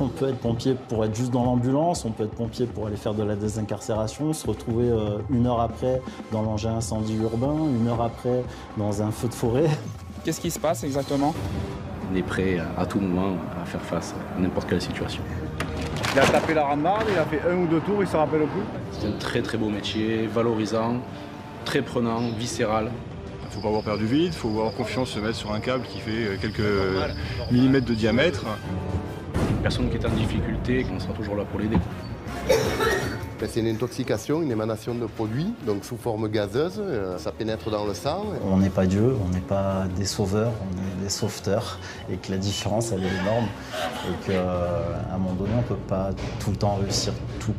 On peut être pompier pour être juste dans l'ambulance, on peut être pompier pour aller faire de la désincarcération, se retrouver 1 heure après dans l'engin incendie urbain, 1 heure après dans un feu de forêt. Qu'est-ce qui se passe exactement? On est prêt à tout moment à faire face à n'importe quelle situation. Il a tapé la rambarde, il a fait 1 ou 2 tours, il ne se rappelle plus. C'est un très très beau métier, valorisant, très prenant, viscéral. Il ne faut pas avoir peur du vide, il faut avoir confiance, se mettre sur un câble qui fait quelques millimètres de diamètre. Une personne qui est en difficulté, on sera toujours là pour l'aider. C'est une intoxication, une émanation de produits, donc sous forme gazeuse, ça pénètre dans le sang. On n'est pas Dieu, on n'est pas des sauveurs, on est des sauveteurs, et que la différence, elle est énorme, et qu'à un moment donné, on ne peut pas tout le temps réussir tout.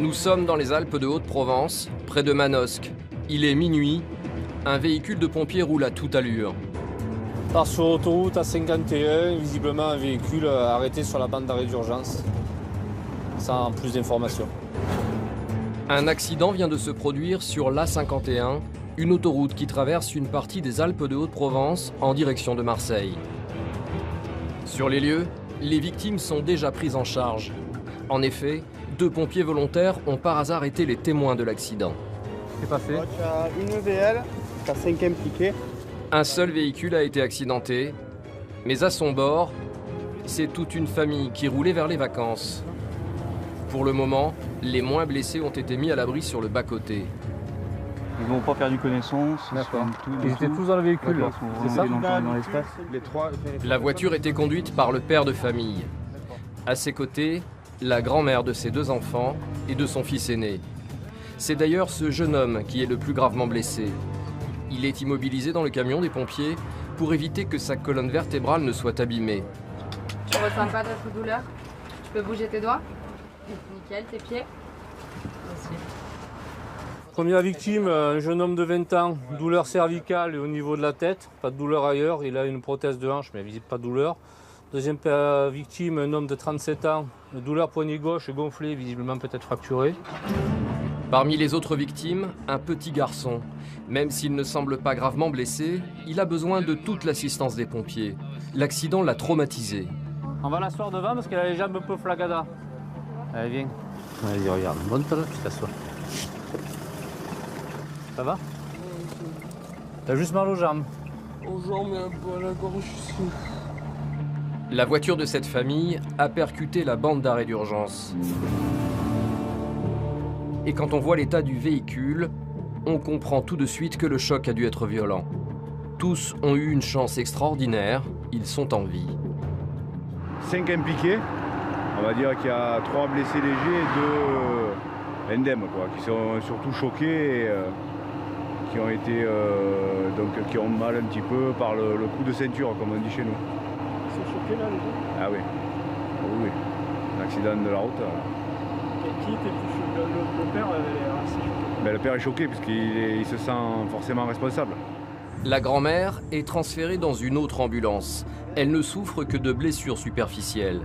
Nous sommes dans les Alpes de Haute-Provence, près de Manosque. Il est minuit, un véhicule de pompiers roule à toute allure. Part sur l'autoroute à 51, visiblement un véhicule arrêté sur la bande d'arrêt d'urgence, sans plus d'informations. Un accident vient de se produire sur l'A51, une autoroute qui traverse une partie des Alpes de Haute-Provence en direction de Marseille. Sur les lieux, les victimes sont déjà prises en charge. En effet, 2 pompiers volontaires ont par hasard été les témoins de l'accident. C'est passé. Tu as une VL, tu as 5 impliqués. Un seul véhicule a été accidenté, mais à son bord, c'est toute une famille qui roulait vers les vacances. Pour le moment, les moins blessés ont été mis à l'abri sur le bas-côté. Ils n'ont pas perdu connaissance. Ils étaient tous dans le véhicule, c'est ça? Dans l'espace. La voiture était conduite par le père de famille. À ses côtés, la grand-mère de ses 2 enfants et de son fils aîné. C'est d'ailleurs ce jeune homme qui est le plus gravement blessé. Il est immobilisé dans le camion des pompiers pour éviter que sa colonne vertébrale ne soit abîmée. Tu ressens pas d'autres douleurs? Tu peux bouger tes doigts? Nickel, tes pieds? Merci. Première victime, un jeune homme de 20 ans, douleur cervicale et au niveau de la tête, pas de douleur ailleurs, il a une prothèse de hanche mais visible pas de douleur. Deuxième victime, un homme de 37 ans, douleur poignet gauche gonflée, visiblement peut-être fracturée. Parmi les autres victimes, un petit garçon. Même s'il ne semble pas gravement blessé, il a besoin de toute l'assistance des pompiers. L'accident l'a traumatisé. On va l'asseoir devant parce qu'elle a les jambes un peu flagada. Allez, viens. Allez, regarde, monte là, tu t'assois. Ça va? T'as juste mal aux jambes? Aux jambes et un peu à la gorge ici. La voiture de cette famille a percuté la bande d'arrêt d'urgence. Et quand on voit l'état du véhicule, on comprend tout de suite que le choc a dû être violent. Tous ont eu une chance extraordinaire, ils sont en vie. 5 impliqués, on va dire qu'il y a 3 blessés légers et 2 indemnes, quoi, qui sont surtout choqués et qui ont été qui ont mal un petit peu par le coup de ceinture, comme on dit chez nous. Ils sont choqués là, les deux? Ah oui, oui, un accident de la route. Qui était plus choqué? Le père est assez choqué. Ben, le père est choqué puisqu'il se sent forcément responsable. La grand-mère est transférée dans une autre ambulance. Elle ne souffre que de blessures superficielles.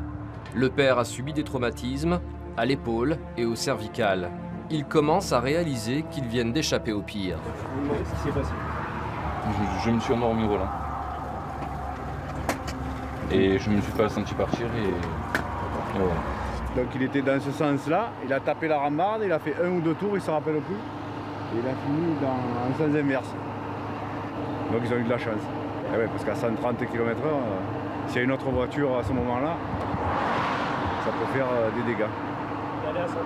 Le père a subi des traumatismes à l'épaule et au cervical. Il commence à réaliser qu'ils viennent d'échapper au pire. Qu'est-ce qui s'est passé? Je me suis endormi au volant. Et je me suis pas senti partir et voilà. Donc il était dans ce sens-là, il a tapé la rambarde, il a fait 1 ou 2 tours, il ne se rappelle plus. Et il a fini en sens inverse. Donc ils ont eu de la chance. Et ouais, parce qu'à 130 km/h, s'il y a une autre voiture à ce moment-là, ça peut faire des dégâts. Il allait à 130?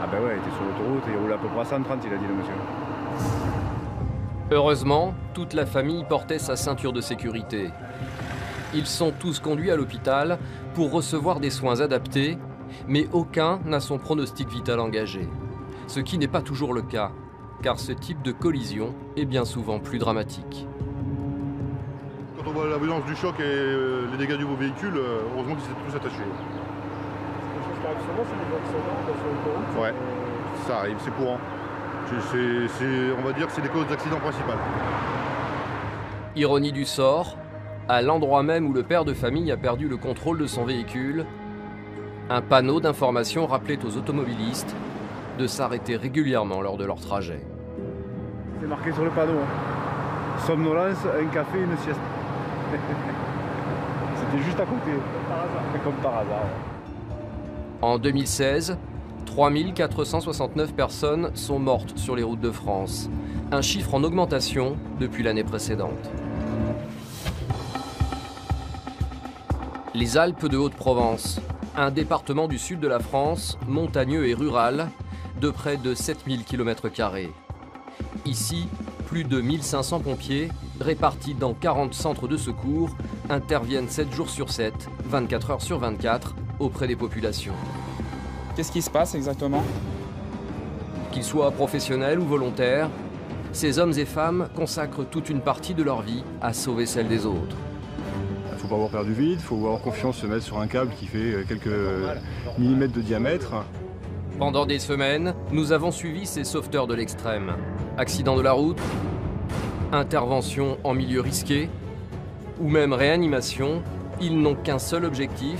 Ah ben ouais, il était sur l'autoroute et il roulait à peu près à 130, il a dit le monsieur. Heureusement, toute la famille portait sa ceinture de sécurité. Ils sont tous conduits à l'hôpital pour recevoir des soins adaptés, mais aucun n'a son pronostic vital engagé. Ce qui n'est pas toujours le cas, car ce type de collision est bien souvent plus dramatique. Quand on voit la violence du choc et les dégâts du beau véhicule, heureusement qu'ils étaient tous attachés. C'est quelque chose qui arrive souvent, c'est des accidents sur l'autoroute? Ouais, ça arrive, c'est courant. On va dire que c'est les causes d'accidents principales. Ironie du sort, à l'endroit même où le père de famille a perdu le contrôle de son véhicule, un panneau d'information rappelait aux automobilistes de s'arrêter régulièrement lors de leur trajet. C'est marqué sur le panneau. Somnolence, un café, une sieste. C'était juste à côté, comme par hasard. En 2016, 3469 personnes sont mortes sur les routes de France, un chiffre en augmentation depuis l'année précédente. Les Alpes de Haute-Provence, un département du sud de la France, montagneux et rural, de près de 7000 km². Ici, plus de 1500 pompiers, répartis dans 40 centres de secours, interviennent 7 jours sur 7, 24 heures sur 24, auprès des populations. Qu'est-ce qui se passe exactement? Qu'ils soient professionnels ou volontaires, ces hommes et femmes consacrent toute une partie de leur vie à sauver celle des autres. Il ne faut pas avoir peur du vide, il faut avoir confiance, se mettre sur un câble qui fait quelques millimètres de diamètre. Pendant des semaines, nous avons suivi ces sauveteurs de l'extrême. Accident de la route, intervention en milieu risqué, ou même réanimation, ils n'ont qu'un seul objectif,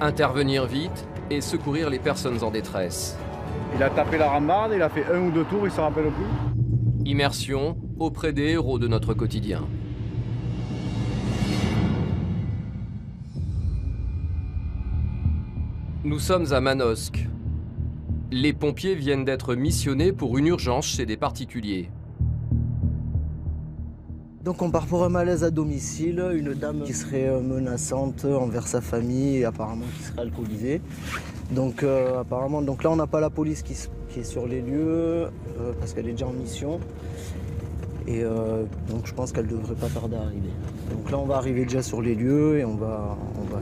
intervenir vite et secourir les personnes en détresse. Il a tapé la rambarde, il a fait 1 ou 2 tours, il ne se rappelle plus. Immersion auprès des héros de notre quotidien. Nous sommes à Manosque. Les pompiers viennent d'être missionnés pour une urgence chez des particuliers. Donc on part pour un malaise à domicile, une dame qui serait menaçante envers sa famille et apparemment qui serait alcoolisée. Donc apparemment, donc là on n'a pas la police qui est sur les lieux parce qu'elle est déjà en mission. Et donc je pense qu'elle ne devrait pas tarder à arriver. Donc là on va arriver déjà sur les lieux et on va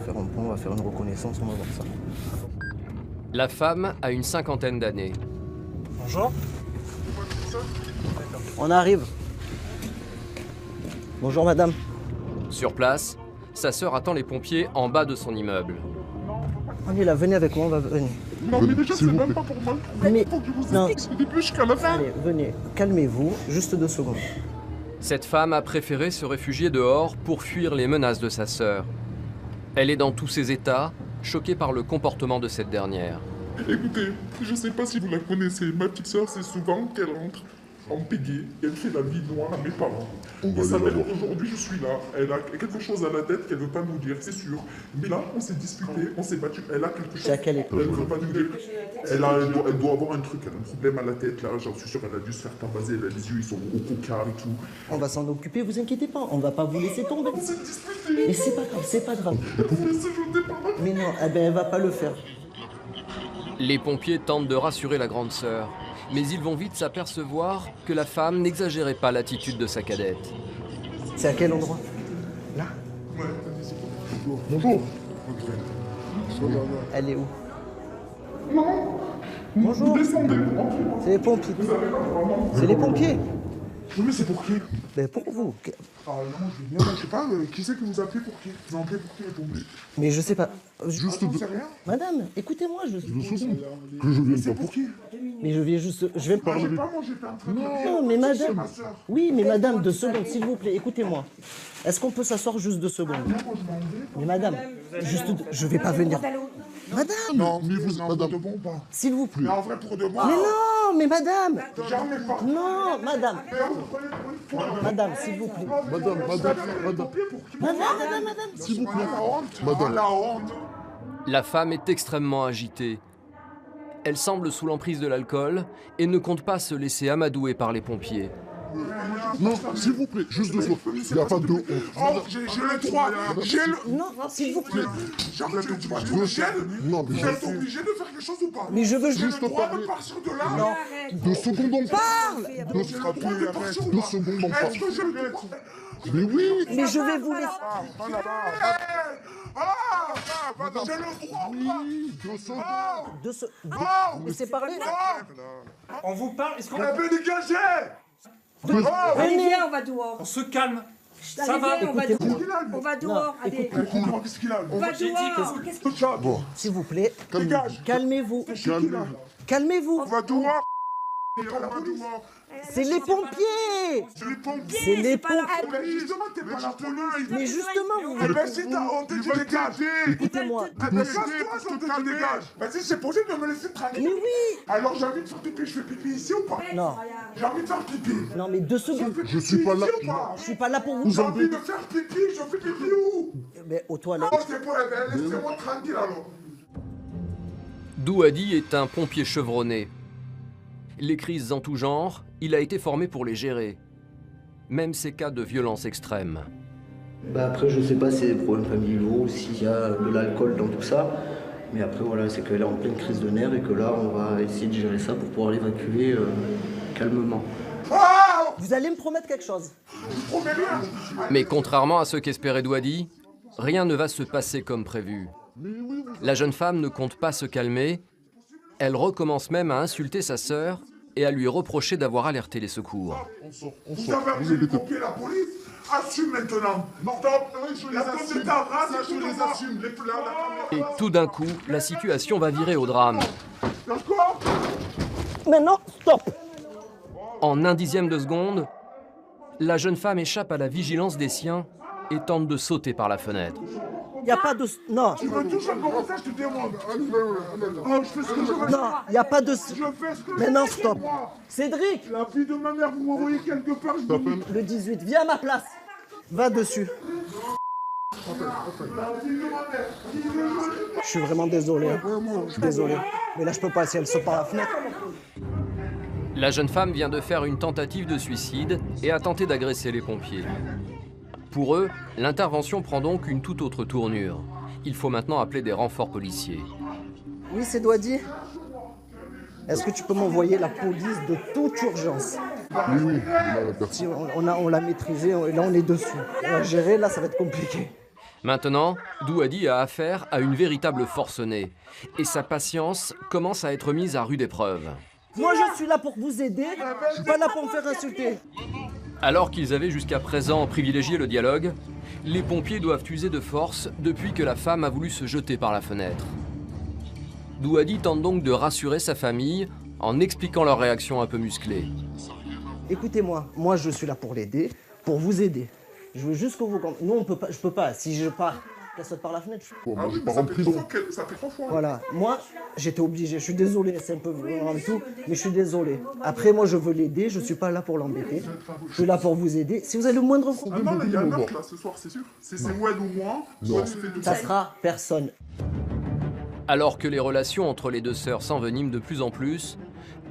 faire un point, on va faire une reconnaissance, on va voir ça. La femme a une 50aine d'années. Bonjour. On arrive. Bonjour madame. Sur place, sa sœur attend les pompiers en bas de son immeuble. On est là, venez avec moi, on va venir. Non mais déjà c'est même pas pour moi. Mais faut que je vous non. explique du début jusqu'à la fin. Allez, venez, calmez-vous, juste 2 secondes. Cette femme a préféré se réfugier dehors pour fuir les menaces de sa sœur. Elle est dans tous ses états, choquée par le comportement de cette dernière. Écoutez, je sais pas si vous la connaissez, ma petite sœur, c'est souvent qu'elle rentre en pégé, elle fait la vie noire à mes parents. Et ça fait aujourd'hui je suis là, elle a quelque chose à la tête qu'elle veut pas nous dire, c'est sûr. Mais là, on s'est disputé, on s'est battu, elle a quelque chose. C'est à quelle époque? Elle veut pas nous dire. Elle doit avoir un truc, elle a un problème à la tête là, j'en suis sûr, elle a dû se faire tabasser, elle a les yeux, ils sont au cocard et tout. On va s'en occuper, vous inquiétez pas, on va pas vous laisser tomber. On s'est disputé. Mais c'est pas grave, c'est pas grave. Vous me laissez jeter par là. Mais non, eh ben elle va pas le faire. Les pompiers tentent de rassurer la grande sœur, mais ils vont vite s'apercevoir que la femme n'exagérait pas l'attitude de sa cadette. C'est à quel endroit? Là? Ouais, bonjour. Elle est où? Non. Bonjour. Vous descendez. C'est les pompiers. Vous avez pas vraiment. C'est les pompiers. Oui, mais c'est pour qui? Ben pour vous. Ah non, je vais bien, je sais pas, qui c'est que vous appelez pour qui? Vous appelez pour qui les pompiers? Mais je sais pas. Juste de... rien. Madame, écoutez-moi, je... Que je vienne pas pour qui? Mais je viens juste... Je vais me parler. Pas moi, j'étais en train de... Non, mais madame... Oui, mais madame, 2 secondes, s'il vous plaît, écoutez-moi. Est-ce qu'on peut s'asseoir juste 2 secondes? Mais madame, juste... Je vais pas venir. Madame! Non, mais vous êtes madame de bon pas. S'il vous plaît. Mais en vrai, pour de bon. Mais non, mais madame! Jamais pas. Non, madame! Madame, s'il vous plaît. Madame. Madame, S'il vous plaît. La honte. Madame. La honte. La femme est extrêmement agitée. Elle semble sous l'emprise de l'alcool et ne compte pas se laisser amadouer par les pompiers. Non, s'il vous plaît, juste 2 secondes. Il n'y a pas de honte. Oh, j'ai le droit. J'ai le... Non, s'il vous plaît. J'arrête que tu vas me gêner. Non, mais vous êtes obligé de faire quelque chose ou pas? Mais je veux juste parler. Partir de là. Non. 2 secondes, on parle. 2 secondes, on parle. Est-ce que je le... Mais oui. Mais je vais vous laisser. J'ai le droit. Oui, 2 secondes. Laissez parler. On vous parle, est-ce qu'on a pu dégager? Venez, on va dehors. On se calme. Ça va, on va dehors. Allez. Qu'est-ce qu'il a? On va dehors. Qu'est-ce qu'il a? Bon. S'il vous plaît, calmez-vous. Calmez-vous. Calmez-vous. On va dehors. C'est les pompiers. C'est les pompiers. Mais justement, t'es pas la police. Mais justement, vous... Eh ben si on te dit dégage. Écoutez-moi. Eh ben casse-toi, je te dégage. Vas-y, c'est possible de me laisser tranquille. Mais oui. Alors j'ai envie de faire pipi, je fais pipi ici ou pas? Non. J'ai envie de faire pipi. Non mais 2 secondes. Je suis pas là. Je suis pas là pour vous. J'ai envie de faire pipi, je fais pipi où? Mais aux toilettes. Oh, c'est bon, eh ben laissez-moi tranquille alors. Douadi est un pompier chevronné. Les crises en tout genre, il a été formé pour les gérer. Même ces cas de violence extrême. Bah après, je sais pas si c'est des problèmes familiaux ou s'il y a de l'alcool dans tout ça. Mais après, voilà, c'est qu'elle est en pleine crise de nerfs et que là, on va essayer de gérer ça pour pouvoir l'évacuer calmement. Vous allez me promettre quelque chose? Mais contrairement à ce qu'espérait Douadi, rien ne va se passer comme prévu. La jeune femme ne compte pas se calmer. Elle recommence même à insulter sa sœur et à lui reprocher d'avoir alerté les secours. Vous avez appelé les pompiers, la police? Assume maintenant. Stop. La pompe de ta race, je les assume. Les plats, la caméra. Et tout d'un coup, la situation va virer au drame. D'accord? Maintenant, stop. En un dixième de seconde, la jeune femme échappe à la vigilance des siens et tente de sauter par la fenêtre. Il n'y a pas de... Non. Tu me touches encore ça, je te demande. Oh, je fais ce que je veux. Non, il n'y a pas de... Je fais ce que je veux. Mais non, stop. Cédric. La fille de ma mère, vous m'envoyez quelque part. Le 18, viens à ma place. Va dessus. Je suis vraiment désolé. Je suis désolé. Mais là, je peux pas, si elle saute par la fenêtre. La jeune femme vient de faire une tentative de suicide et a tenté d'agresser les pompiers. Pour eux, l'intervention prend donc une toute autre tournure. Il faut maintenant appeler des renforts policiers. Oui, c'est Douadi. Est-ce que tu peux m'envoyer la police de toute urgence? Oui. Si on l'a maîtrisé, et là on est dessus. On va gérer, là ça va être compliqué. Maintenant, Douadi a affaire à une véritable forcenée. Et sa patience commence à être mise à rude épreuve. Moi je suis là pour vous aider, je suis pas là pour me faire insulter. Alors qu'ils avaient jusqu'à présent privilégié le dialogue, les pompiers doivent user de force depuis que la femme a voulu se jeter par la fenêtre. Douadi tente donc de rassurer sa famille en expliquant leur réaction un peu musclée. Écoutez-moi, moi je suis là pour l'aider, pour vous aider. Je veux juste que vous... Nous on peut pas, je peux pas, si je pars, qu'elle saute par la fenêtre. Ah oui, ça fait 3 fois. Voilà, moi j'étais obligé, je suis désolé, c'est un peu vraiment tout, mais je suis désolé. Après moi je veux l'aider, je suis pas là pour l'embêter, je suis là pour vous aider. Si vous avez le moindre problème... Ah non, il y a un meurtre là ce soir, c'est sûr. C'est Wed ou moi, non. Ça sera personne. Alors que les relations entre les deux sœurs s'enveniment de plus en plus,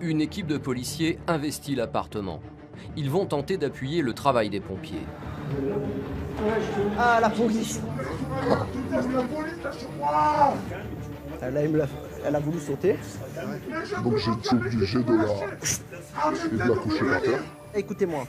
une équipe de policiers investit l'appartement. Ils vont tenter d'appuyer le travail des pompiers. Ah, la police! La police, lâche-moi! Elle a voulu sauter. Donc j'ai été obligé de la coucher par terre. Écoutez-moi,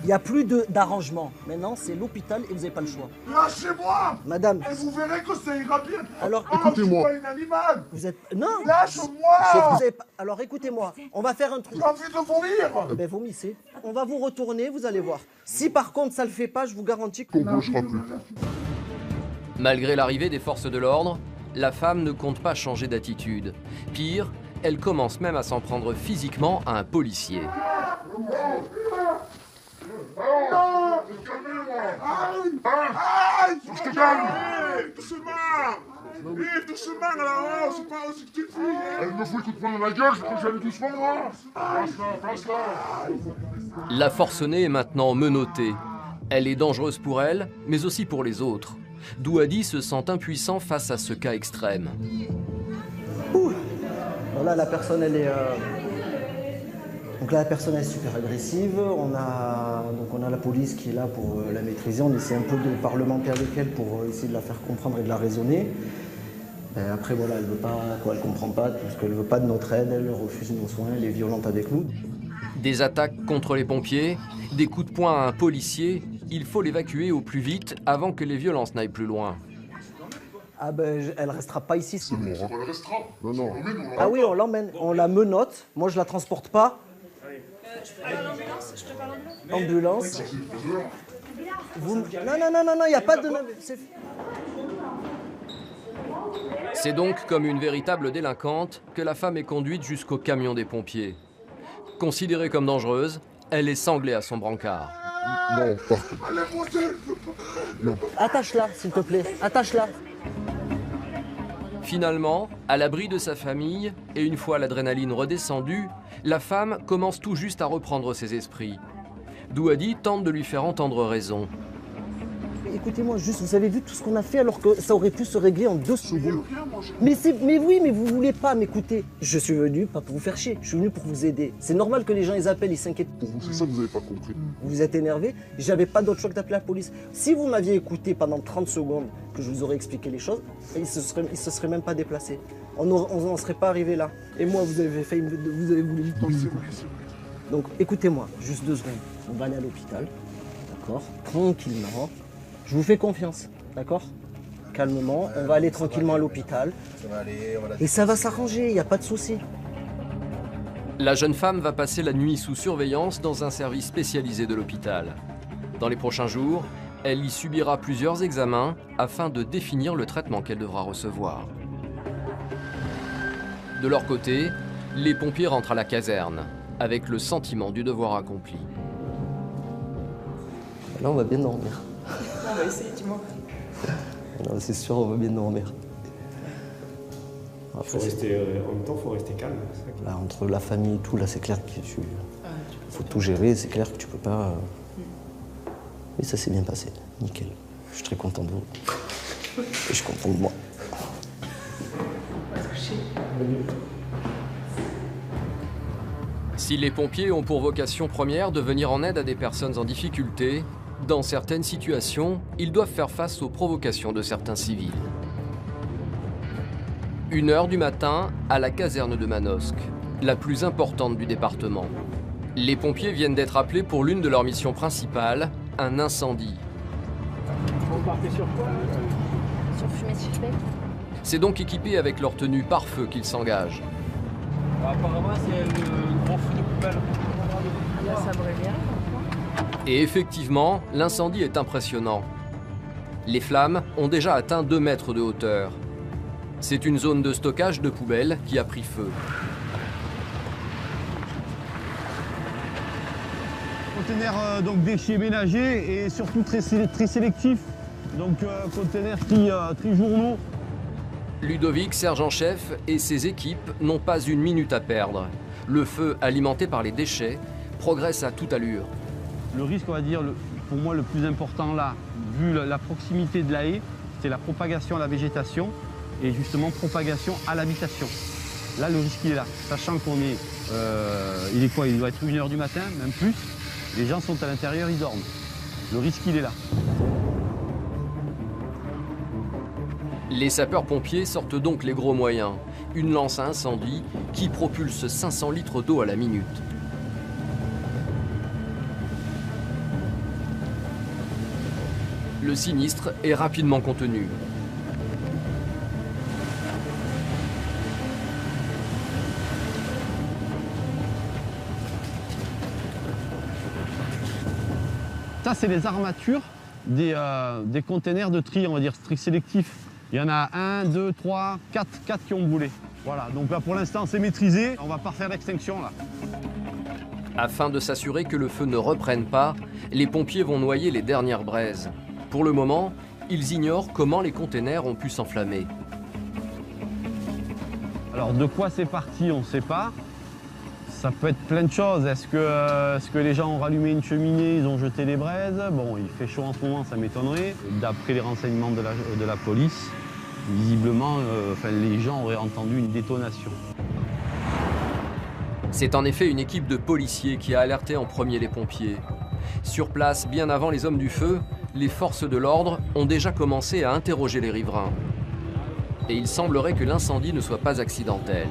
il n'y a plus d'arrangement. Maintenant, c'est l'hôpital et vous n'avez pas le choix. Lâchez-moi! Madame. Et vous verrez que ça ira bien. Alors, écoutez-moi. Je suis pas une animale. Vous êtes... Non. Lâche-moi! Alors, écoutez-moi. On va faire un truc. J'ai envie de vomir. Ben, vomissez. On va vous retourner, vous allez voir. Si par contre, ça le fait pas, je vous garantis qu'on ne bougera plus. Malgré l'arrivée des forces de l'ordre, la femme ne compte pas changer d'attitude. Pire, elle commence même à s'en prendre physiquement à un policier. Aïe! Je te calme! Doucement! Doucement là-haut, c'est pas aussi que tu fous! Elle me fout tout de poing dans la gueule, je crois que j'allais doucement moi! Place-la! La forcenée est maintenant menottée. Elle est dangereuse pour elle, mais aussi pour les autres. Douadi se sent impuissant face à ce cas extrême. Voilà, la personne, elle est... Donc là, la personne est super agressive. On a la police qui est là pour la maîtriser. On essaie un peu de parlementer avec elle pour essayer de la faire comprendre et de la raisonner. Et après, voilà, elle veut pas, elle comprend pas, parce qu'elle veut pas de notre aide, elle refuse nos soins, elle est violente avec nous. Des attaques contre les pompiers, des coups de poing à un policier, il faut l'évacuer au plus vite avant que les violences n'aillent plus loin. Ah ben, elle restera pas ici. C'est bon, elle restera. Non. Ah oui, on l'emmène, on la menotte. Moi, je la transporte pas. Je peux parler d'ambulance? Je te parle d'ambulance. Non, il n'y a pas de... C'est donc comme une véritable délinquante que la femme est conduite jusqu'au camion des pompiers. Considérée comme dangereuse, elle est sanglée à son brancard. Non. Attache-la, s'il te plaît. Attache-la. Finalement, à l'abri de sa famille, et une fois l'adrénaline redescendue, la femme commence tout juste à reprendre ses esprits. Douadi tente de lui faire entendre raison. Écoutez-moi, juste, vous avez vu tout ce qu'on a fait alors que ça aurait pu se régler en 2 secondes. Mais oui, mais vous voulez pas m'écouter. Je suis venu pas pour vous faire chier, je suis venu pour vous aider. C'est normal que les gens ils appellent, ils s'inquiètent. Pour vous, c'est ça que vous n'avez pas compris. Vous vous êtes énervé, j'avais pas d'autre choix que d'appeler la police. Si vous m'aviez écouté pendant 30 secondes, que je vous aurais expliqué les choses, ils se seraient même pas déplacés. On n'en serait pas arrivé là. Et moi, vous avez voulu me penser. Donc écoutez-moi, juste 2 secondes. On va aller à l'hôpital, d'accord? Tranquillement. Je vous fais confiance, d'accord? Calmement, on va aller tranquillement à l'hôpital. Et ça va s'arranger, il n'y a pas de souci. La jeune femme va passer la nuit sous surveillance dans un service spécialisé de l'hôpital. Dans les prochains jours, elle y subira plusieurs examens afin de définir le traitement qu'elle devra recevoir. De leur côté, les pompiers rentrent à la caserne, avec le sentiment du devoir accompli. Là, on va bien dormir. On va essayer, dis-moi. Non, c'est sûr, on va bien dormir. En même temps, il faut rester calme. Là, entre la famille et tout, là, c'est clair que faut tout gérer. C'est clair que tu peux pas. Mais ça s'est bien passé, nickel. Je suis très content de vous. Et je suis content de moi. Si les pompiers ont pour vocation première de venir en aide à des personnes en difficulté, dans certaines situations, ils doivent faire face aux provocations de certains civils. 1h du matin, à la caserne de Manosque, la plus importante du département. Les pompiers viennent d'être appelés pour l'une de leurs missions principales, un incendie. Vous partez sur quoi? Sur fumée suspecte. C'est donc équipé avec leur tenue pare-feu qu'ils s'engagent. Apparemment, c'est le gros feu de poubelle. Là, ça brûle bien. Et effectivement, l'incendie est impressionnant. Les flammes ont déjà atteint 2 mètres de hauteur. C'est une zone de stockage de poubelles qui a pris feu. Conteneurs donc déchets ménagers et surtout très sélectifs. Donc conteneurs tri-journaux. Ludovic, sergent-chef, et ses équipes n'ont pas une minute à perdre. Le feu, alimenté par les déchets, progresse à toute allure. Le risque, on va dire, pour moi, le plus important là, vu la proximité de la haie, c'est la propagation à la végétation et justement propagation à l'habitation. Là, le risque, il est là. Sachant qu'on est... il est quoi? Il doit être 1h du matin, même plus. Les gens sont à l'intérieur, ils dorment. Le risque, il est là. Les sapeurs-pompiers sortent donc les gros moyens. Une lance à incendie qui propulse 500 litres d'eau à la minute. Le sinistre est rapidement contenu. Ça, c'est les armatures des containers de tri, on va dire, tri sélectif. Il y en a 1, 2, 3, 4 qui ont brûlé. Voilà, donc là pour l'instant c'est maîtrisé, on va pas faire l'extinction là. Afin de s'assurer que le feu ne reprenne pas, les pompiers vont noyer les dernières braises. Pour le moment, ils ignorent comment les containers ont pu s'enflammer. Alors de quoi c'est parti, on ne sait pas. Ça peut être plein de choses. Est-ce que les gens ont rallumé une cheminée, ils ont jeté les braises? Bon, il fait chaud en ce moment, ça m'étonnerait. D'après les renseignements de la police, visiblement, les gens auraient entendu une détonation. C'est en effet une équipe de policiers qui a alerté en premier les pompiers. Sur place, bien avant les hommes du feu, les forces de l'ordre ont déjà commencé à interroger les riverains. Et il semblerait que l'incendie ne soit pas accidentel.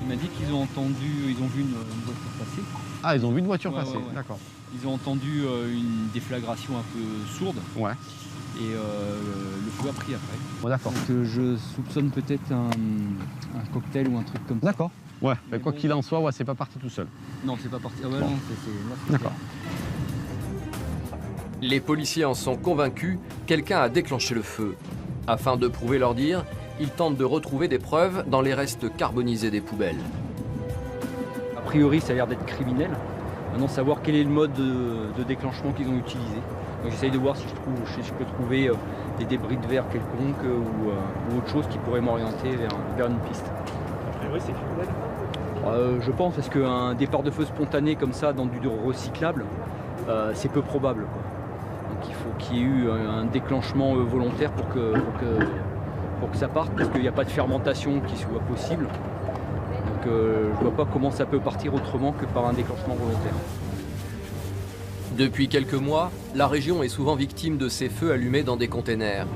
Il m'a dit qu'ils ont vu une voiture passer. Ah, ils ont vu une voiture passer, ouais. D'accord. Ils ont entendu une déflagration un peu sourde. Ouais. Et le feu a pris après. Bon, d'accord. Donc je soupçonne peut-être un cocktail ou un truc comme ça. D'accord. Ouais, mais quoi qu'il en soit, ouais, c'est pas parti tout seul. Non, c'est pas parti. Ah ouais, bon. Non, d'accord. Les policiers en sont convaincus, quelqu'un a déclenché le feu. Afin de prouver leur dire, ils tentent de retrouver des preuves dans les restes carbonisés des poubelles. A priori, ça a l'air d'être criminel. Maintenant, savoir quel est le mode de déclenchement qu'ils ont utilisé. Donc j'essaye de voir si je peux trouver des débris de verre quelconques ou autre chose qui pourrait m'orienter vers une piste. A priori, c'est criminel. Je pense, parce qu'un départ de feu spontané comme ça dans du recyclable, c'est peu probable, quoi. Donc il faut qu'il y ait eu un déclenchement volontaire pour que ça parte, parce qu'il n'y a pas de fermentation qui soit possible. Donc je vois pas comment ça peut partir autrement que par un déclenchement volontaire. Depuis quelques mois, la région est souvent victime de ces feux allumés dans des containers.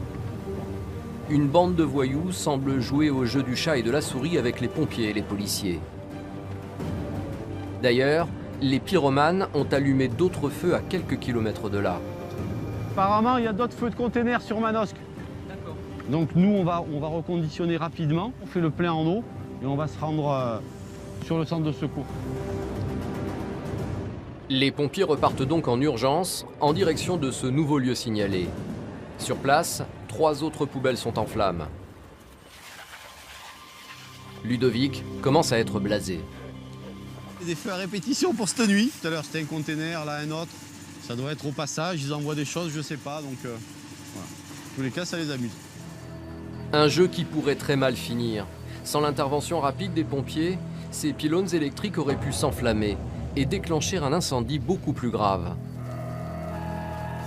Une bande de voyous semble jouer au jeu du chat et de la souris avec les pompiers et les policiers. D'ailleurs, les pyromanes ont allumé d'autres feux à quelques kilomètres de là. Apparemment, il y a d'autres feux de containers sur Manosque. Donc nous, on va reconditionner rapidement. On fait le plein en eau et on va se rendre sur le centre de secours. Les pompiers repartent donc en urgence en direction de ce nouveau lieu signalé. Sur place, 3 autres poubelles sont en flammes. Ludovic commence à être blasé. Des feux à répétition pour cette nuit. Tout à l'heure, c'était un container, là un autre. Ça doit être au passage, ils envoient des choses, je sais pas. Donc voilà. En tous les cas, ça les amuse. Un jeu qui pourrait très mal finir. Sans l'intervention rapide des pompiers, ces pylônes électriques auraient pu s'enflammer et déclencher un incendie beaucoup plus grave.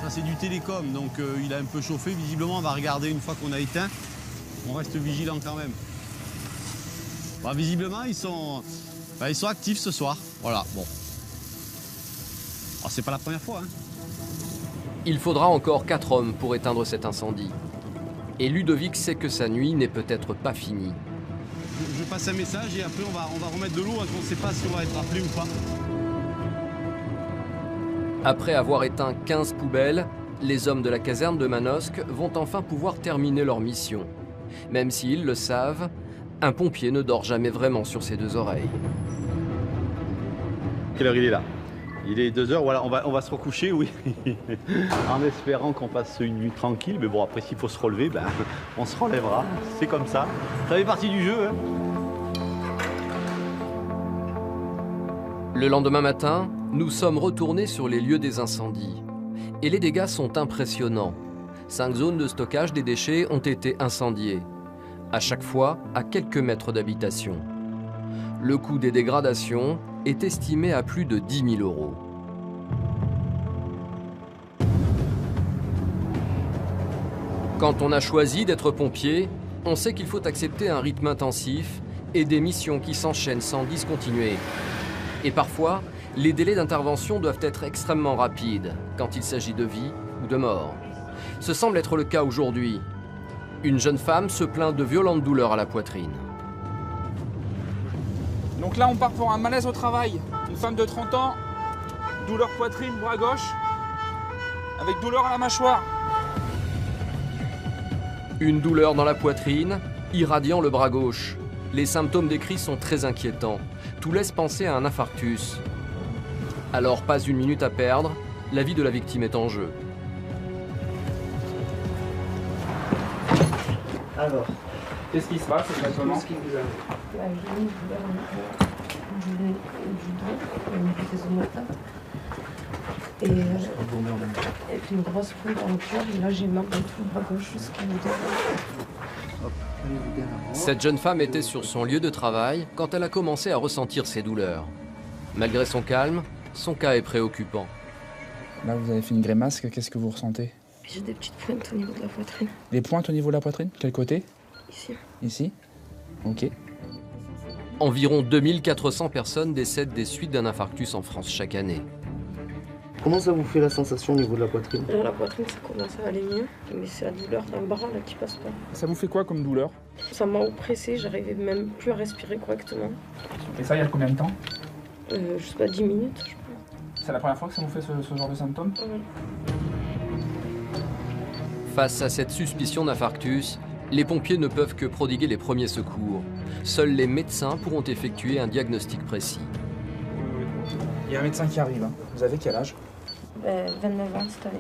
Ça c'est du télécom, donc il a un peu chauffé. Visiblement on va regarder une fois qu'on a éteint. On reste vigilant quand même. Bah, visiblement ils sont actifs ce soir. Voilà, bon. Alors c'est pas la première fois. Hein. Il faudra encore 4 hommes pour éteindre cet incendie. Et Ludovic sait que sa nuit n'est peut-être pas finie. Je passe un message et après on va remettre de l'eau, on ne sait pas si on va être appelé ou pas. Après avoir éteint 15 poubelles, les hommes de la caserne de Manosque vont enfin pouvoir terminer leur mission. Même s'ils le savent, un pompier ne dort jamais vraiment sur ses 2 oreilles. Quelle heure il est là? Il est 2h, voilà, on va se recoucher, oui. En espérant qu'on passe une nuit tranquille, mais bon, après s'il faut se relever, ben, on se relèvera, c'est comme ça. Ça fait partie du jeu. Hein. Le lendemain matin, nous sommes retournés sur les lieux des incendies. Et les dégâts sont impressionnants. 5 zones de stockage des déchets ont été incendiées. À chaque fois, à quelques mètres d'habitation. Le coût des dégradations est estimé à plus de 10 000 €. Quand on a choisi d'être pompier, on sait qu'il faut accepter un rythme intensif et des missions qui s'enchaînent sans discontinuer. Et parfois, les délais d'intervention doivent être extrêmement rapides quand il s'agit de vie ou de mort. Ce semble être le cas aujourd'hui. Une jeune femme se plaint de violentes douleurs à la poitrine. Donc là, on part pour un malaise au travail. Une femme de 30 ans, douleur poitrine, bras gauche, avec douleur à la mâchoire. Une douleur dans la poitrine, irradiant le bras gauche. Les symptômes décrits sont très inquiétants. Tout laisse penser à un infarctus. Alors, pas une minute à perdre, la vie de la victime est en jeu. Alors, qu'est-ce qui se passe exactement? J'ai une douleur du dos, au niveau des omoplates. Et puis une grosse pompe en cœur, et là j'ai mal dans tout le bras gauche jusqu'au dos. Cette jeune femme était sur son lieu de travail quand elle a commencé à ressentir ses douleurs. Malgré son calme, son cas est préoccupant. Là, vous avez fait une grimace, qu'est-ce que vous ressentez? J'ai des petites pointes au niveau de la poitrine. Des pointes au niveau de la poitrine? Quel côté? Ici. Ici? Ok. Environ 2400 personnes décèdent des suites d'un infarctus en France chaque année. Comment ça vous fait la sensation au niveau de la poitrine? La poitrine, ça commence à aller mieux, mais c'est la douleur d'un bras là qui passe pas. Ça vous fait quoi comme douleur? Ça m'a oppressée, j'arrivais même plus à respirer correctement. Et ça, il y a combien de temps? Je sais pas, 10 minutes, je pense. C'est la première fois que ça vous fait ce genre de symptômes? Face à cette suspicion d'infarctus, les pompiers ne peuvent que prodiguer les premiers secours. Seuls les médecins pourront effectuer un diagnostic précis. Il y a un médecin qui arrive. Vous avez quel âge? 29 ans cette année.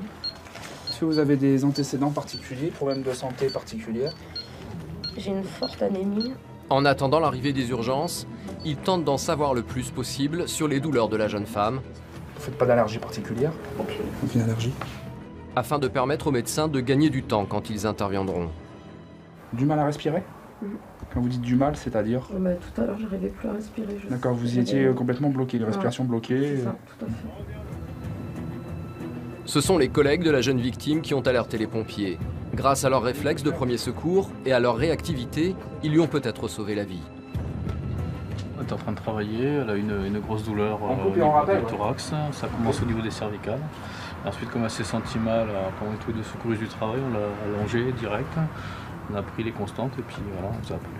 Est-ce que vous avez des antécédents particuliers, problèmes de santé particuliers? J'ai une forte anémie. En attendant l'arrivée des urgences, ils tentent d'en savoir le plus possible sur les douleurs de la jeune femme Vous faites pas d'allergie particulière? Aucune allergie. Afin de permettre aux médecins de gagner du temps quand ils interviendront. Du mal à respirer? Quand vous dites du mal, c'est-à-dire? Tout à l'heure, j'arrivais plus à respirer. D'accord, vous étiez complètement bloqué, les respirations bloquées. C'est ça, tout à fait. Ce sont les collègues de la jeune victime qui ont alerté les pompiers. Grâce à leurs réflexes de premier secours et à leur réactivité, ils lui ont peut-être sauvé la vie. Elle est en train de travailler, elle a une grosse douleur au coupe et niveau on rappelle, du thorax, ça commence au niveau des cervicales. Ensuite, comme elle s'est sentie mal, quand on est tous les deux secouristes du travail, on l'a allongée direct, on a pris les constantes et puis voilà, on s'est appelé.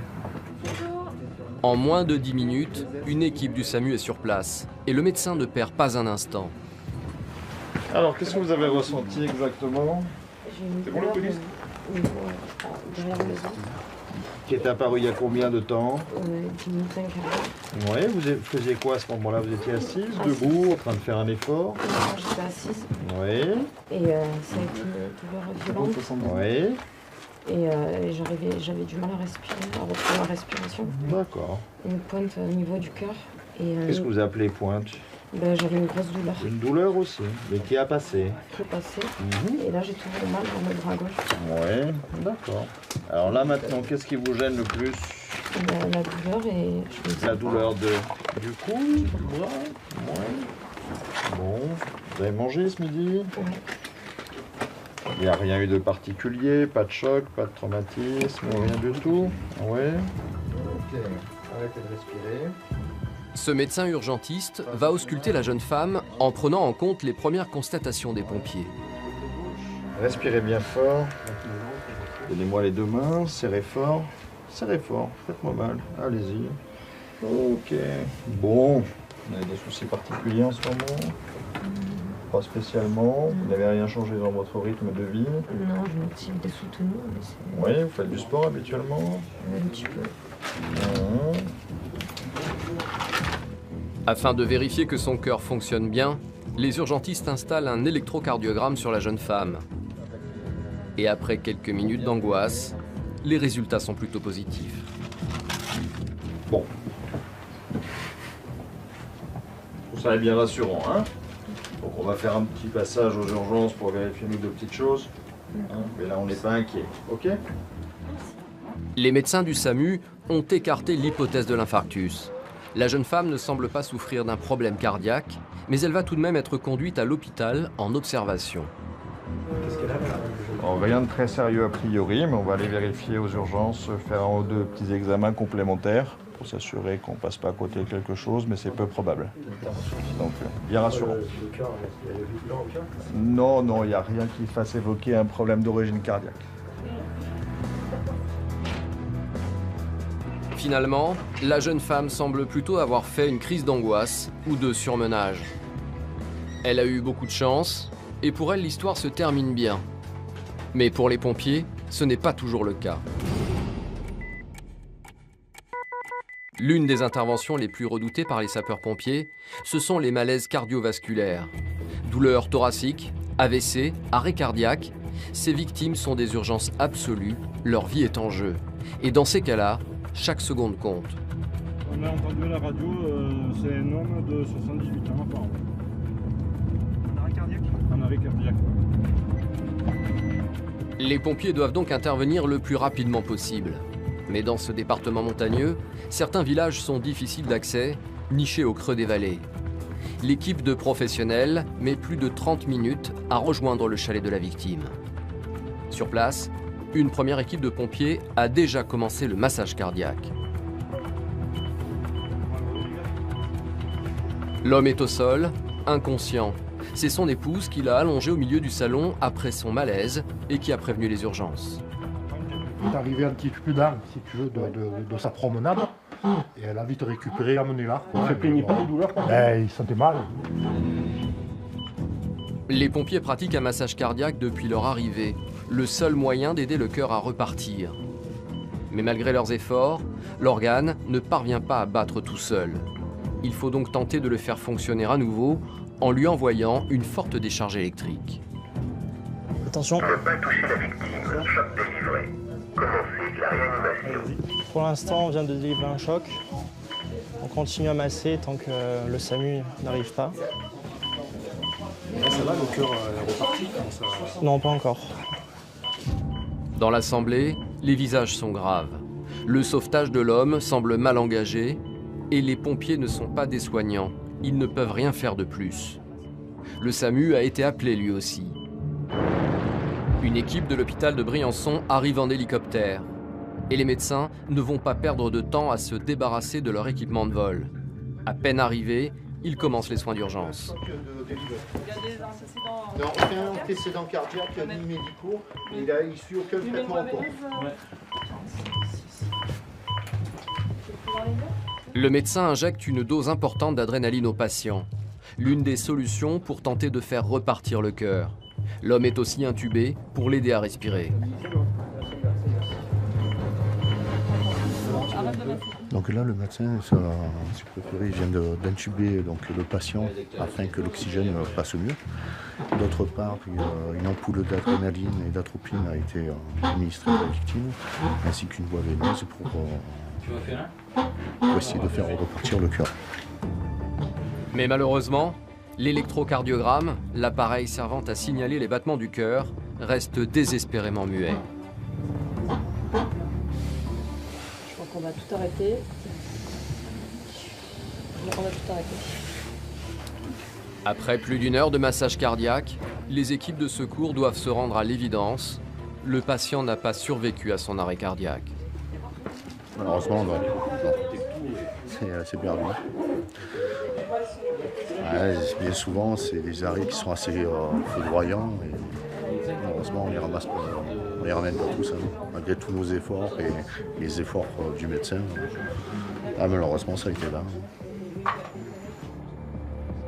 En moins de 10 minutes, une équipe du SAMU est sur place et le médecin ne perd pas un instant. Alors, qu'est-ce que vous avez ressenti exactement? C'est bon, le police? Derrière la maison. Qui est apparu il y a combien de temps? 10 minutes, 5 heures. Oui, vous faisiez quoi à ce moment-là? Vous étiez assise, debout, en train de faire un effort? J'étais assise. Oui. Et ça a été une douleur violente. Oui. Et j'avais du mal à respirer, à retrouver la respiration. D'accord. Une pointe au niveau du cœur. Qu'est-ce que vous appelez pointe? J'avais une grosse douleur. Une douleur aussi, mais qui a passé? Qui est passée. Et là, j'ai toujours mal dans le bras gauche. Oui, d'accord. Alors là, maintenant, qu'est-ce qui vous gêne le plus? La douleur et... La douleur du cou, du bras? Oui. Bon, vous avez mangé ce midi? Oui. Il n'y a rien eu de particulier, pas de choc, pas de traumatisme, rien du tout? Oui. Ok, arrêtez de respirer. Ce médecin urgentiste va ausculter la jeune femme en prenant en compte les premières constatations des pompiers. Respirez bien fort. Donnez-moi les deux mains, serrez fort. Serrez fort, faites-moi mal. Allez-y. Ok. Bon, vous avez des soucis particuliers en ce moment? Pas spécialement. Vous n'avez rien changé dans votre rythme de vie? Non, je m'active des soutenus. Oui, vous faites du sport habituellement? Un petit peu. Afin de vérifier que son cœur fonctionne bien, les urgentistes installent un électrocardiogramme sur la jeune femme. Et après quelques minutes d'angoisse, les résultats sont plutôt positifs. Bon. Tout ça est bien rassurant, hein? Donc on va faire un petit passage aux urgences pour vérifier nous deux petites choses. Hein? Mais là on n'est pas inquiet, ok? Les médecins du SAMU ont écarté l'hypothèse de l'infarctus. La jeune femme ne semble pas souffrir d'un problème cardiaque, mais elle va tout de même être conduite à l'hôpital en observation. Alors, rien de très sérieux a priori, mais on va aller vérifier aux urgences, faire un ou deux petits examens complémentaires pour s'assurer qu'on ne passe pas à côté de quelque chose, mais c'est peu probable. Donc, bien rassurant. Non, non, il n'y a rien qui fasse évoquer un problème d'origine cardiaque. Finalement, la jeune femme semble plutôt avoir fait une crise d'angoisse ou de surmenage. Elle a eu beaucoup de chance, et pour elle, l'histoire se termine bien. Mais pour les pompiers, ce n'est pas toujours le cas. L'une des interventions les plus redoutées par les sapeurs-pompiers, ce sont les malaises cardiovasculaires. Douleurs thoraciques, AVC, arrêt cardiaque, ces victimes sont des urgences absolues, leur vie est en jeu. Et dans ces cas-là, chaque seconde compte. On a entendu à la radio, c'est un homme de 78 ans apparemment. Un arrêt cardiaque? Un arrêt cardiaque. Les pompiers doivent donc intervenir le plus rapidement possible. Mais dans ce département montagneux, certains villages sont difficiles d'accès, nichés au creux des vallées. L'équipe de professionnels met plus de 30 minutes à rejoindre le chalet de la victime. Sur place, une première équipe de pompiers a déjà commencé le massage cardiaque. L'homme est au sol, inconscient. C'est son épouse qui l'a allongé au milieu du salon après son malaise et qui a prévenu les urgences. Elle est arrivée un petit peu d'âme, si tu veux, de sa promenade. Et elle a vite récupéré et amené là. Il ne se plaignait pas de douleur? Il sentait mal. Les pompiers pratiquent un massage cardiaque depuis leur arrivée, le seul moyen d'aider le cœur à repartir. Mais malgré leurs efforts, l'organe ne parvient pas à battre tout seul. Il faut donc tenter de le faire fonctionner à nouveau en lui envoyant une forte décharge électrique. Attention. Ne pas toucher la victime, choc délivré. Commencez la réanimation. Pour l'instant, on vient de délivrer un choc. On continue à masser tant que le SAMU n'arrive pas. Ça va, le cœur est reparti ça... Non, pas encore. Dans l'assemblée, les visages sont graves. Le sauvetage de l'homme semble mal engagé et les pompiers ne sont pas des soignants. Ils ne peuvent rien faire de plus. Le SAMU a été appelé lui aussi. Une équipe de l'hôpital de Briançon arrive en hélicoptère. Et les médecins ne vont pas perdre de temps à se débarrasser de leur équipement de vol. À peine arrivés, ils commencent les soins d'urgence. Non, aucun antécédent cardiaque ni médicaux. Il ne suit aucun traitement encore. Le médecin injecte une dose importante d'adrénaline au patient. L'une des solutions pour tenter de faire repartir le cœur. L'homme est aussi intubé pour l'aider à respirer. Donc là, le médecin, si vous préférez, il vient d'intuber le patient afin que l'oxygène passe mieux. D'autre part, une ampoule d'adrénaline et d'atropine a été administrée à la victime, ainsi qu'une voie veineuse pour essayer de faire repartir le cœur. Mais malheureusement, l'électrocardiogramme, l'appareil servant à signaler les battements du cœur, reste désespérément muet. Je crois qu'on va tout arrêter. On va tout arrêter. Après plus d'une heure de massage cardiaque, les équipes de secours doivent se rendre à l'évidence. Le patient n'a pas survécu à son arrêt cardiaque. Malheureusement, non. C'est perdu. Ouais, bien souvent, c'est des arrêts qui sont assez foudroyants. Et malheureusement, on les ramène pas tous, malgré tous nos efforts et les efforts du médecin. Malheureusement, ça a été là.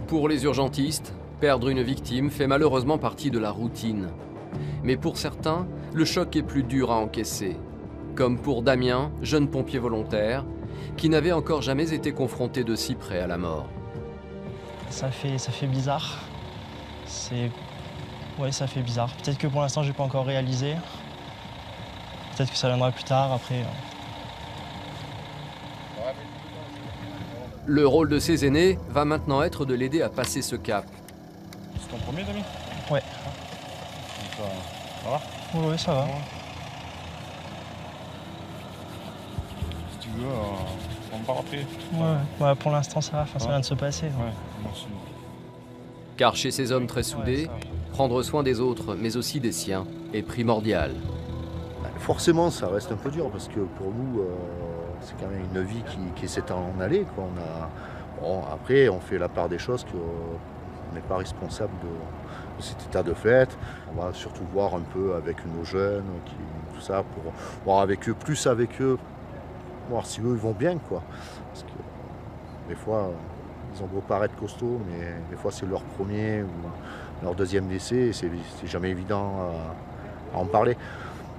Pour les urgentistes, perdre une victime fait malheureusement partie de la routine. Mais pour certains, le choc est plus dur à encaisser. Comme pour Damien, jeune pompier volontaire, qui n'avait encore jamais été confronté de si près à la mort. Ça fait bizarre. Ouais, ça fait bizarre. Peut-être que pour l'instant, j'ai pas encore réalisé. Peut-être que ça viendra plus tard, après. Le rôle de ses aînés va maintenant être de l'aider à passer ce cap. C'est ton premier, Damien? Ouais. Ça va? Oui, ça va. Si tu veux, on part après. Ouais, pour l'instant, ça va. Enfin, ça vient de se passer. Ouais, merci. Car chez ces hommes très soudés, prendre soin des autres, mais aussi des siens, est primordial. Forcément, ça reste un peu dur parce que pour nous, c'est quand même une vie qui s'est en allée. Après, on fait la part des choses qu'on n'est pas responsable de cet état de fait. On va surtout voir un peu avec nos jeunes, tout ça, pour voir avec eux, plus avec eux, voir si eux ils vont bien, quoi. Parce que des fois, ils ont beau paraître costauds, mais des fois c'est leur premier ou leur deuxième décès, et c'est jamais évident à en parler.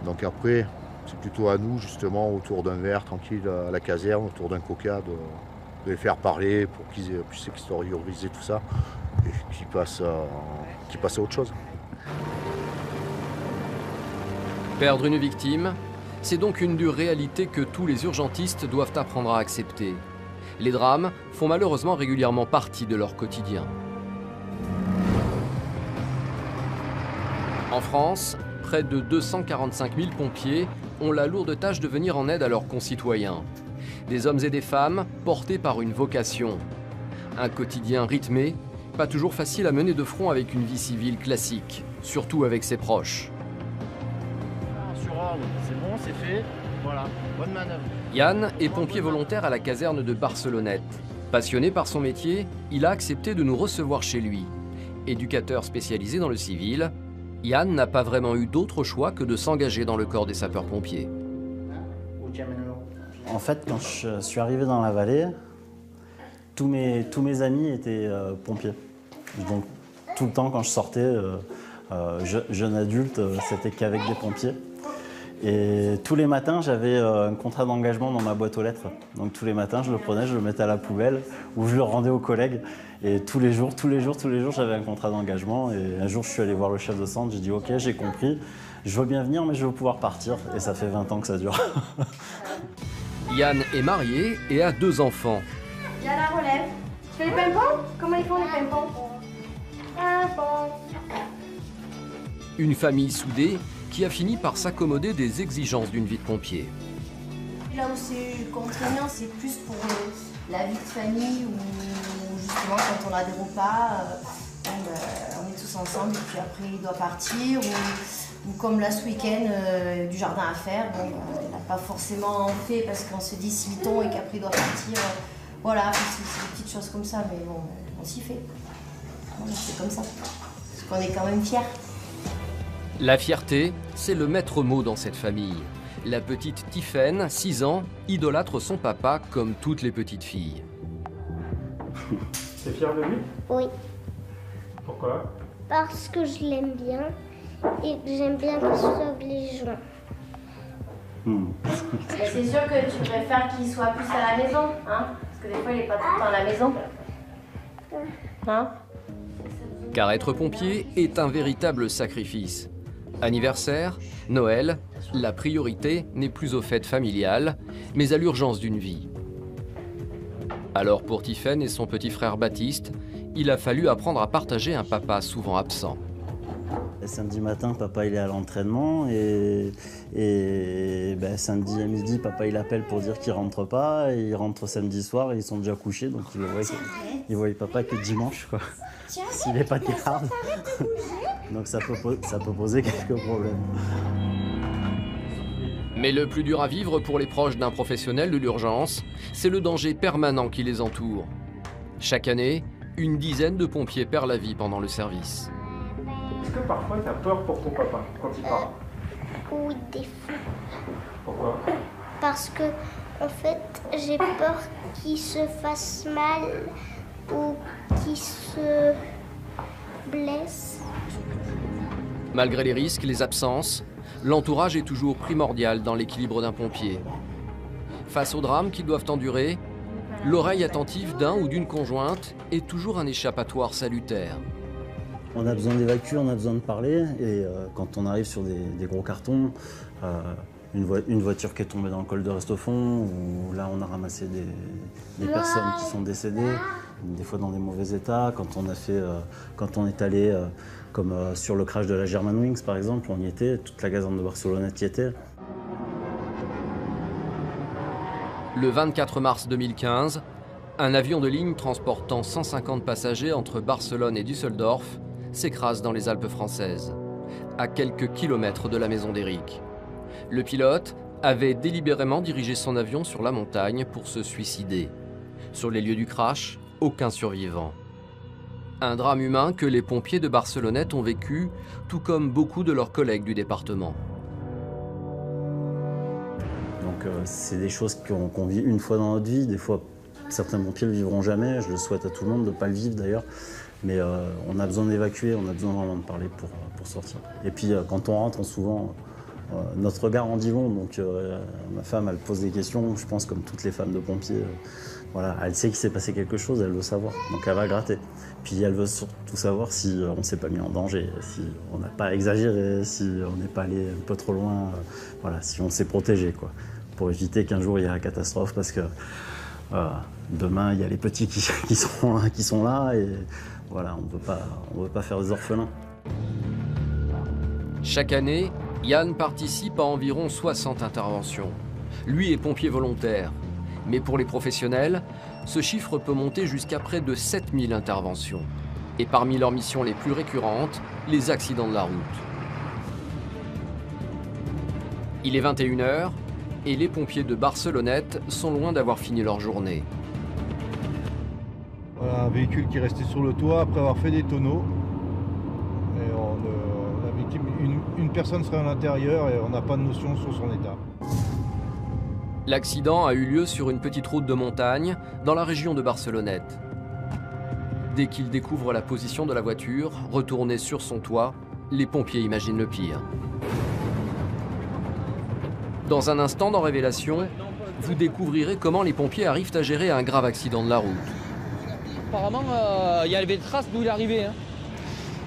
Donc après, c'est plutôt à nous, justement, autour d'un verre tranquille à la caserne, autour d'un coca, de les faire parler pour qu'ils puissent extérioriser tout ça et qu'ils passent à autre chose. Perdre une victime, c'est donc une dure réalité que tous les urgentistes doivent apprendre à accepter. Les drames font malheureusement régulièrement partie de leur quotidien. En France, près de 245 000 pompiers ont la lourde tâche de venir en aide à leurs concitoyens. Des hommes et des femmes portés par une vocation. Un quotidien rythmé, pas toujours facile à mener de front avec une vie civile classique, surtout avec ses proches. Sur ordre, c'est bon, c'est fait. Voilà, bonne manœuvre. Yann est pompier volontaire à la caserne de Barcelonnette. Passionné par son métier, il a accepté de nous recevoir chez lui. Éducateur spécialisé dans le civil, Yann n'a pas vraiment eu d'autre choix que de s'engager dans le corps des sapeurs-pompiers. En fait, quand je suis arrivé dans la vallée, tous mes amis étaient pompiers. Donc tout le temps, quand je sortais, jeune adulte, c'était qu'avec des pompiers. Et tous les matins, j'avais un contrat d'engagement dans ma boîte aux lettres. Donc tous les matins, je le prenais, je le mettais à la poubelle ou je le rendais aux collègues. Et tous les jours, j'avais un contrat d'engagement. Et un jour, je suis allé voir le chef de centre, j'ai dit « Ok, j'ai compris, je veux bien venir, mais je veux pouvoir partir. » Et ça fait 20 ans que ça dure. Yann est marié et a 2 enfants. Il y a la relève. Tu fais les pimpons? Comment ils font les pimpons? Une famille soudée qui a fini par s'accommoder des exigences d'une vie de pompier. Là où c'est contraignant, c'est plus pour la vie de famille où justement quand on a des repas, on est tous ensemble et puis après il doit partir. Ou comme là ce week-end, du jardin à faire, bon, il n'a pas forcément fait parce qu'on se dit si vite et qu'après il doit partir. Voilà, c'est des petites choses comme ça, mais bon, on s'y fait. Voilà, c'est comme ça, parce qu'on est quand même fiers. La fierté, c'est le maître mot dans cette famille. La petite Tiffaine, 6 ans, idolâtre son papa comme toutes les petites filles. T'es fière de lui? Oui. Pourquoi? Parce que je l'aime bien et que j'aime bien qu'il sauve les gens. C'est sûr que tu préfères qu'il soit plus à la maison, hein? Parce que des fois il n'est pas tout le temps à la maison. Hein? Car être pompier est un véritable sacrifice. Anniversaire, Noël, la priorité n'est plus aux fêtes familiales, mais à l'urgence d'une vie. Alors pour Tiffaine et son petit frère Baptiste, il a fallu apprendre à partager un papa souvent absent. Samedi matin, papa il est à l'entraînement et samedi à midi, papa il appelle pour dire qu'il rentre pas et il rentre samedi soir et ils sont déjà couchés, donc il voit papa que dimanche quoi. S'il n'est pas garde. Donc ça peut poser quelques problèmes. Mais le plus dur à vivre pour les proches d'un professionnel de l'urgence, c'est le danger permanent qui les entoure. Chaque année, une dizaine de pompiers perdent la vie pendant le service. Est-ce que parfois tu as peur pour ton papa quand il part? Oui, des fois. Pourquoi? Parce que, en fait, j'ai peur qu'il se fasse mal ou qu'il se blesse. Malgré les risques, les absences, l'entourage est toujours primordial dans l'équilibre d'un pompier. Face aux drames qu'ils doivent endurer, l'oreille attentive d'un ou d'une conjointe est toujours un échappatoire salutaire. On a besoin d'évacuer, on a besoin de parler et quand on arrive sur des gros cartons, une voiture qui est tombée dans le col de Restofond, où là on a ramassé des personnes qui sont décédées, des fois dans des mauvais états. Quand on est allé, comme sur le crash de la Germanwings par exemple, on y était, toute la caserne de Barcelonnette y était. Le 24 mars 2015, un avion de ligne transportant 150 passagers entre Barcelone et Düsseldorf s'écrase dans les Alpes françaises, à quelques kilomètres de la maison d'Éric. Le pilote avait délibérément dirigé son avion sur la montagne pour se suicider. Sur les lieux du crash, aucun survivant. Un drame humain que les pompiers de Barcelonnette ont vécu, tout comme beaucoup de leurs collègues du département. Donc c'est des choses qu'on vit une fois dans notre vie. Des fois, certains pompiers ne le vivront jamais. Je le souhaite à tout le monde de ne pas le vivre d'ailleurs. Mais on a besoin d'évacuer, on a besoin vraiment de parler pour sortir. Et puis quand on rentre, souvent, notre regard en dit long. Donc ma femme, elle pose des questions, je pense comme toutes les femmes de pompiers. Voilà, elle sait qu'il s'est passé quelque chose, elle veut savoir. Donc elle va gratter. Puis elle veut surtout savoir si on ne s'est pas mis en danger, si on n'a pas exagéré, si on n'est pas allé un peu trop loin, voilà, si on s'est protégé, quoi, pour éviter qu'un jour il y ait la catastrophe, parce que demain il y a les petits qui sont là et voilà, on veut pas faire des orphelins. Chaque année, Yann participe à environ 60 interventions. Lui est pompier volontaire. Mais pour les professionnels, ce chiffre peut monter jusqu'à près de 7000 interventions. Et parmi leurs missions les plus récurrentes, les accidents de la route. Il est 21h et les pompiers de Barcelonnette sont loin d'avoir fini leur journée. Voilà, un véhicule qui est resté sur le toit après avoir fait des tonneaux. Et la victime, une personne serait à l'intérieur et on n'a pas de notion sur son état. L'accident a eu lieu sur une petite route de montagne dans la région de Barcelonnette. Dès qu'ils découvrent la position de la voiture, retournée sur son toit, les pompiers imaginent le pire. Dans un instant dans Révélation, vous découvrirez comment les pompiers arrivent à gérer un grave accident de la route. Apparemment, il y avait des traces d'où il est arrivé. Hein.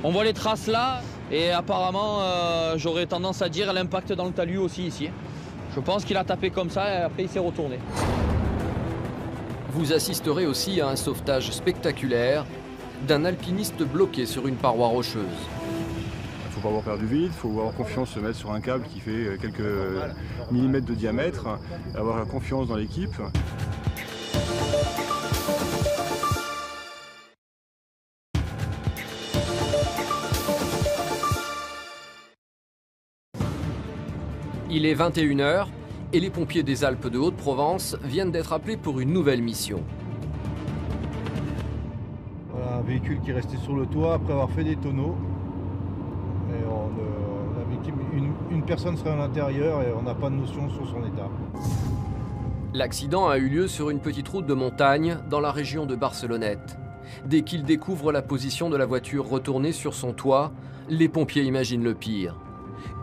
On voit les traces là, et apparemment, j'aurais tendance à dire l'impact dans le talus aussi ici. Je pense qu'il a tapé comme ça et après il s'est retourné. Vous assisterez aussi à un sauvetage spectaculaire d'un alpiniste bloqué sur une paroi rocheuse. Il ne faut pas avoir peur du vide, il faut avoir confiance, se mettre sur un câble qui fait quelques millimètres de diamètre, avoir confiance dans l'équipe. Il est 21 h et les pompiers des Alpes de Haute-Provence viennent d'être appelés pour une nouvelle mission. Voilà, un véhicule qui est resté sur le toit après avoir fait des tonneaux. Et la victime, une personne serait à l'intérieur et on n'a pas de notion sur son état. L'accident a eu lieu sur une petite route de montagne dans la région de Barcelonnette. Dès qu'ils découvrent la position de la voiture retournée sur son toit, les pompiers imaginent le pire.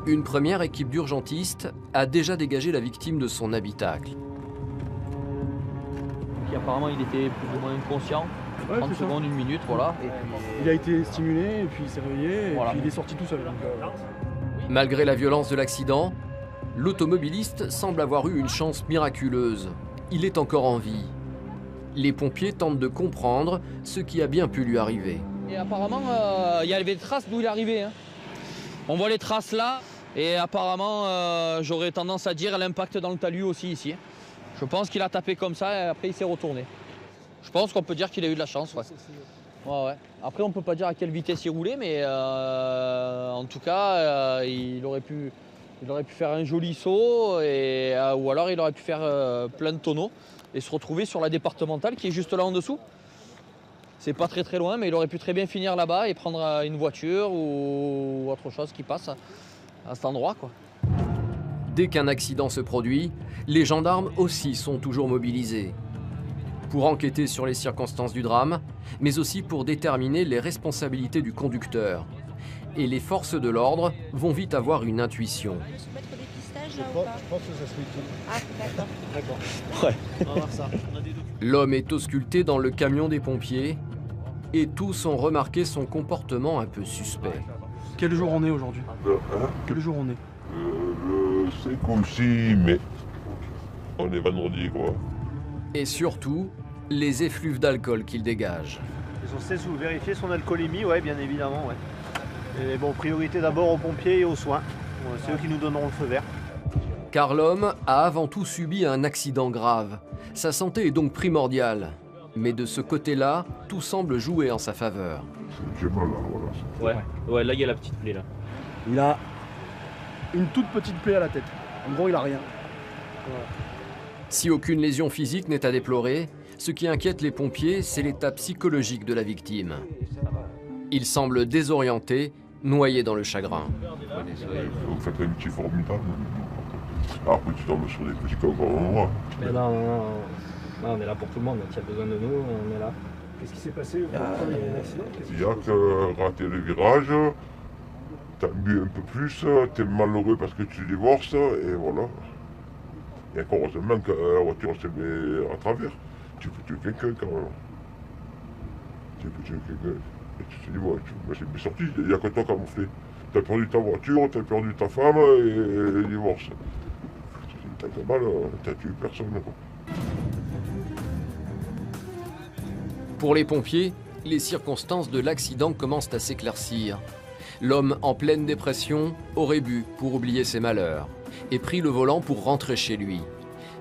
Une première équipe d'urgentistes a déjà dégagé la victime de son habitacle. Puis apparemment il était plus ou moins inconscient, 30 secondes, 1 minute, voilà. Et puis... Il a été stimulé et puis il s'est réveillé voilà. Et puis il est sorti tout seul. Malgré la violence de l'accident, l'automobiliste semble avoir eu une chance miraculeuse. Il est encore en vie. Les pompiers tentent de comprendre ce qui a bien pu lui arriver. Et apparemment il y avait des traces d'où il est arrivé. Hein. On voit les traces là. Et apparemment, j'aurais tendance à dire l'impact dans le talus aussi ici. Je pense qu'il a tapé comme ça et après il s'est retourné. Je pense qu'on peut dire qu'il a eu de la chance. Ouais. Ouais. Après, on ne peut pas dire à quelle vitesse il roulait, mais en tout cas, il aurait pu faire un joli saut ou alors il aurait pu faire plein de tonneaux et se retrouver sur la départementale qui est juste là en dessous. C'est pas très loin, mais il aurait pu très bien finir là-bas et prendre une voiture ou autre chose qui passe à cet endroit, quoi. Dès qu'un accident se produit, les gendarmes aussi sont toujours mobilisés. Pour enquêter sur les circonstances du drame, mais aussi pour déterminer les responsabilités du conducteur. Et les forces de l'ordre vont vite avoir une intuition. Je pense que ça se fait tout. Ah, d'accord. Ouais. On va voir ça. L'homme est ausculté dans le camion des pompiers et tous ont remarqué son comportement un peu suspect. Quel jour on est aujourd'hui? Quel jour on est? Le 5 ou 6 mai. On est vendredi, quoi. Et surtout, les effluves d'alcool qu'il dégage. Ils sont censés vérifier son alcoolémie, ouais, bien évidemment, ouais. Et bon, priorité d'abord aux pompiers et aux soins. C'est eux qui nous donneront le feu vert. Car l'homme a avant tout subi un accident grave. Sa santé est donc primordiale. Mais de ce côté-là, tout semble jouer en sa faveur. J'ai mal là, voilà. Ouais, là il y a la petite plaie là. Il a une toute petite plaie à la tête. En gros, il a rien. Voilà. Si aucune lésion physique n'est à déplorer, ce qui inquiète les pompiers, c'est l'état psychologique de la victime. Il semble désorienté, noyé dans le chagrin. Vous faites un métier formidable. Après, tu tombes sur des petits cons comme moi. Mais non, on est là pour tout le monde. Tu as besoin de nous, on est là. Qu'est-ce qui s'est passé Il y a que raté le virage, t'as bu un peu plus, t'es malheureux parce que tu divorces, et voilà. Et encore heureusement que la voiture s'est mise à travers. Tu peux tuer quelqu'un quand même. Tu peux tuer quelqu'un. Et tu te dis, ouais, c'est bien sorti, il n'y a que toi qui as mouflé. T'as perdu ta voiture, t'as perdu ta femme et le divorce. T'as fait mal, t'as tué personne. Quoi. Pour les pompiers, les circonstances de l'accident commencent à s'éclaircir. L'homme en pleine dépression aurait bu pour oublier ses malheurs et pris le volant pour rentrer chez lui.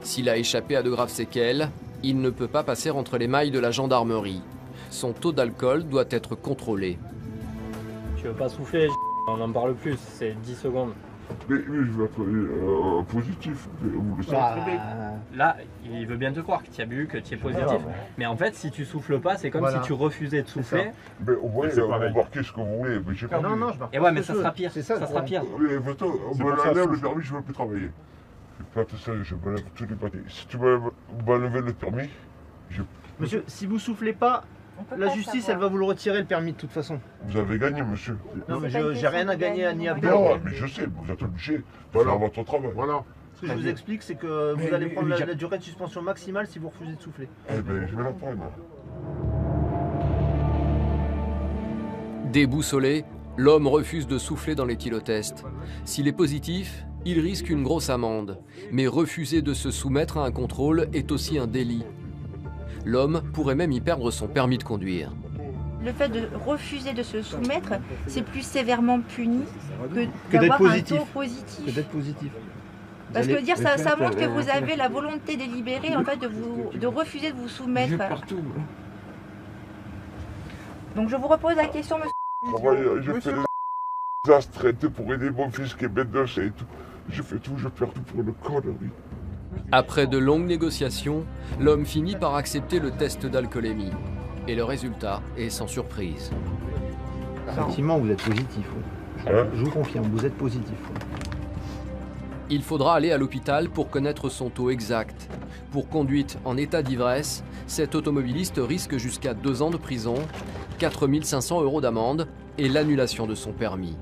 S'il a échappé à de graves séquelles, il ne peut pas passer entre les mailles de la gendarmerie. Son taux d'alcool doit être contrôlé. Tu veux pas souffler, on n'en parle plus, c'est 10 secondes. Mais je veux être positif. Vous le savez très bien. Là, il veut bien te croire que tu as bu, que tu es positif. Mais en fait, si tu souffles pas, c'est comme si tu refusais de souffler. Mais au moins, vous remarquez ce que vous voulez. Mais j'ai pas non, je marque. Et ouais, mais ça sera pire. Ça sera pire. Oui, attends, on m'enlève le permis, je ne veux plus travailler. Je m'enlève tous les papiers. Si tu m'enlèves le permis, Monsieur, si vous soufflez pas, la justice, elle va vous le retirer le permis de toute façon. Vous avez gagné, monsieur. Non, mais j'ai rien à gagner ni à Non, perdre. mais je sais, vous êtes obligé de faire votre travail. Voilà. Ce que je vous explique, c'est que vous allez prendre la durée de suspension maximale si vous refusez de souffler. Eh bien, je vais la prendre. Déboussolé, l'homme refuse de souffler dans l'éthylotest. S'il est positif, il risque une grosse amende. Mais refuser de se soumettre à un contrôle est aussi un délit. L'homme pourrait même y perdre son permis de conduire. Le fait de refuser de se soumettre, c'est plus sévèrement puni que d'être d'avoir un taux positif. positif. Que d'être positif. Parce que dire ça montre que vous avez la volonté délibérée en fait de refuser de vous soumettre. Donc je vous repose la question, monsieur. Je fais des astreintes pour aider mon fils qui est médecin et tout. Je fais tout, je perds tout pour le connerie. Après de longues négociations, l'homme finit par accepter le test d'alcoolémie. Et le résultat est sans surprise. Effectivement, vous êtes positif. Je vous confirme, vous êtes positif. Il faudra aller à l'hôpital pour connaître son taux exact. Pour conduite en état d'ivresse, cet automobiliste risque jusqu'à 2 ans de prison, 4 500 € d'amende et l'annulation de son permis.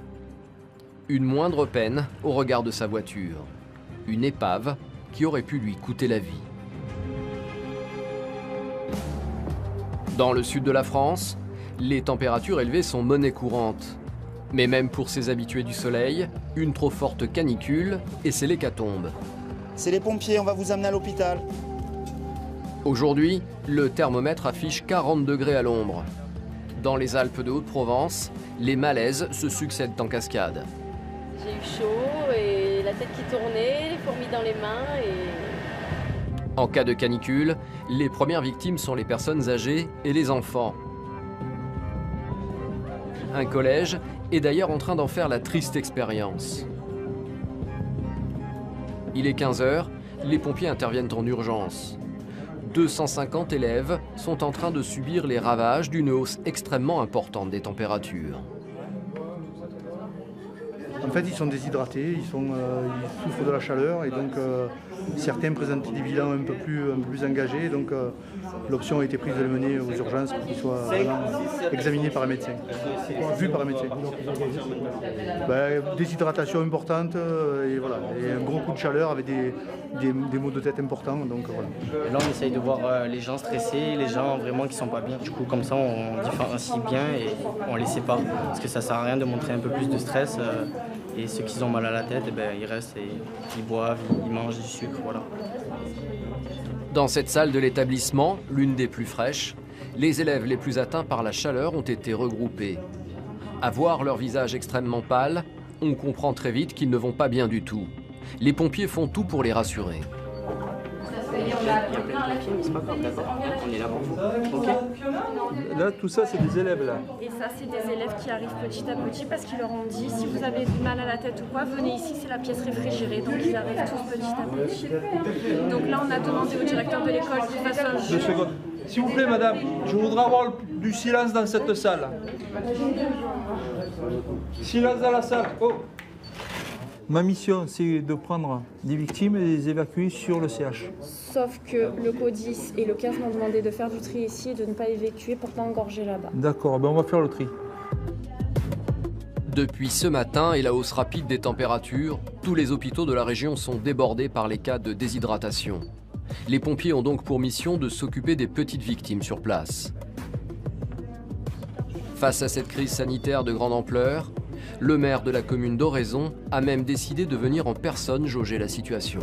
Une moindre peine au regard de sa voiture. Une épave qui aurait pu lui coûter la vie. Dans le sud de la France, les températures élevées sont monnaie courante. Mais même pour ces habitués du soleil, une trop forte canicule et c'est l'hécatombe. C'est les pompiers, on va vous amener à l'hôpital. Aujourd'hui, le thermomètre affiche 40 degrés à l'ombre. Dans les Alpes de Haute-Provence, les malaises se succèdent en cascade. J'ai eu chaud et la tête qui tournait, les fourmis dans les mains et... En cas de canicule, les premières victimes sont les personnes âgées et les enfants. Un collège est d'ailleurs en train d'en faire la triste expérience. Il est 15 h, les pompiers interviennent en urgence. 250 élèves sont en train de subir les ravages d'une hausse extrêmement importante des températures. En fait, ils sont déshydratés, ils souffrent de la chaleur et donc certains présentent des bilans un peu plus engagés. Donc l'option a été prise de les mener aux urgences pour qu'ils soient vraiment examinés par un médecin, vus par un médecin. Déshydratation importante et, voilà, et un gros coup de chaleur avec des maux de tête importants. Donc, voilà. Et là, on essaye de voir les gens stressés, les gens vraiment qui ne sont pas bien. Du coup, comme ça, on différencie bien et on les sépare. Parce que ça ne sert à rien de montrer un peu plus de stress. Et ceux qui ont mal à la tête, ils restent et ils boivent, ils mangent du sucre, voilà. Dans cette salle de l'établissement, l'une des plus fraîches, les élèves les plus atteints par la chaleur ont été regroupés. À voir leur visage extrêmement pâle, on comprend très vite qu'ils ne vont pas bien du tout. Les pompiers font tout pour les rassurer. Il y a plein de films, c'est pas grave, d'accord. On est là pour vous. Ok. Là, tout ça, c'est des élèves, là. Et ça, c'est des élèves qui arrivent petit à petit parce qu'ils leur ont dit, si vous avez mal à la tête ou quoi, venez ici, c'est la pièce réfrigérée. Donc, ils arrivent tous petit à petit. Donc là, on a demandé au directeur de l'école qu'il fasse un jeu. 2 secondes. S'il vous plaît, madame, je voudrais avoir du silence dans cette salle. Silence dans la salle. Oh. Ma mission, c'est de prendre des victimes et les évacuer sur le CH. Sauf que le CODIS et le CAS m'ont demandé de faire du tri ici et de ne pas évacuer pour pas engorger là-bas. D'accord, on va faire le tri. Depuis ce matin et la hausse rapide des températures, tous les hôpitaux de la région sont débordés par les cas de déshydratation. Les pompiers ont donc pour mission de s'occuper des petites victimes sur place. Face à cette crise sanitaire de grande ampleur, le maire de la commune d'Oraison a même décidé de venir en personne jauger la situation.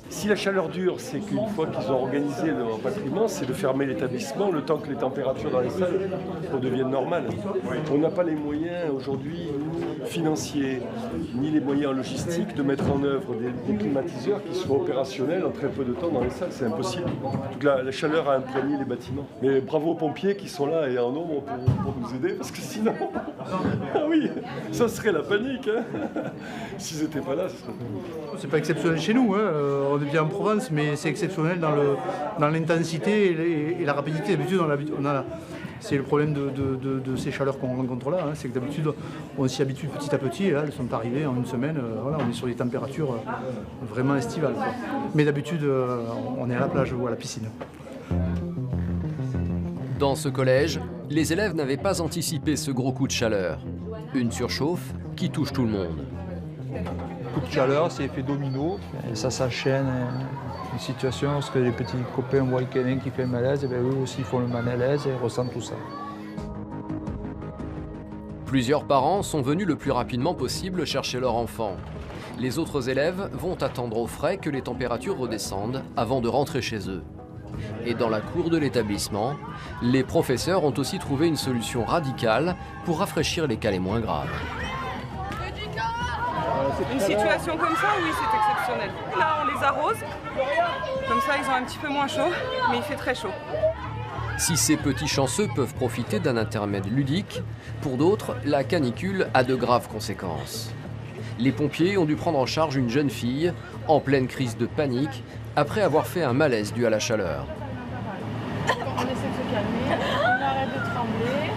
Si la chaleur dure, c'est qu'une fois qu'ils ont organisé leur rapatriement, c'est de fermer l'établissement le temps que les températures dans les salles redeviennent normales. On n'a pas les moyens aujourd'hui, ni financiers, ni les moyens logistiques de mettre en œuvre des climatiseurs qui soient opérationnels en très peu de temps dans les salles. C'est impossible. Donc la chaleur a imprégné les bâtiments. Mais bravo aux pompiers qui sont là et en nombre pour nous aider, parce que sinon, ah oui, ça serait la panique. Hein. S'ils n'étaient pas là, ce serait... C'est pas exceptionnel chez nous, hein. On est bien en Provence, mais c'est exceptionnel dans l'intensité et la rapidité. D'habitude, c'est le problème de ces chaleurs qu'on rencontre là, hein. C'est que d'habitude, on s'y habitue petit à petit, et là, elles sont arrivées en une semaine. Voilà, on est sur des températures vraiment estivales, quoi. Mais d'habitude, on est à la plage ou à la piscine. Dans ce collège, les élèves n'avaient pas anticipé ce gros coup de chaleur. Une surchauffe qui touche tout le monde. Coup de chaleur, c'est effet domino, et ça s'enchaîne. Une situation, lorsque les petits copains voient quelqu'un qui fait un malaise, et bien eux aussi font le malaise et ressentent tout ça. Plusieurs parents sont venus le plus rapidement possible chercher leur enfant. Les autres élèves vont attendre au frais que les températures redescendent avant de rentrer chez eux. Et dans la cour de l'établissement, les professeurs ont aussi trouvé une solution radicale pour rafraîchir les cas les moins graves. Une situation comme ça, oui, c'est exceptionnel. Là, on les arrose, comme ça ils ont un petit peu moins chaud, mais il fait très chaud. Si ces petits chanceux peuvent profiter d'un intermède ludique, pour d'autres, la canicule a de graves conséquences. Les pompiers ont dû prendre en charge une jeune fille en pleine crise de panique après avoir fait un malaise dû à la chaleur. On essaie de se calmer, on arrête de trembler,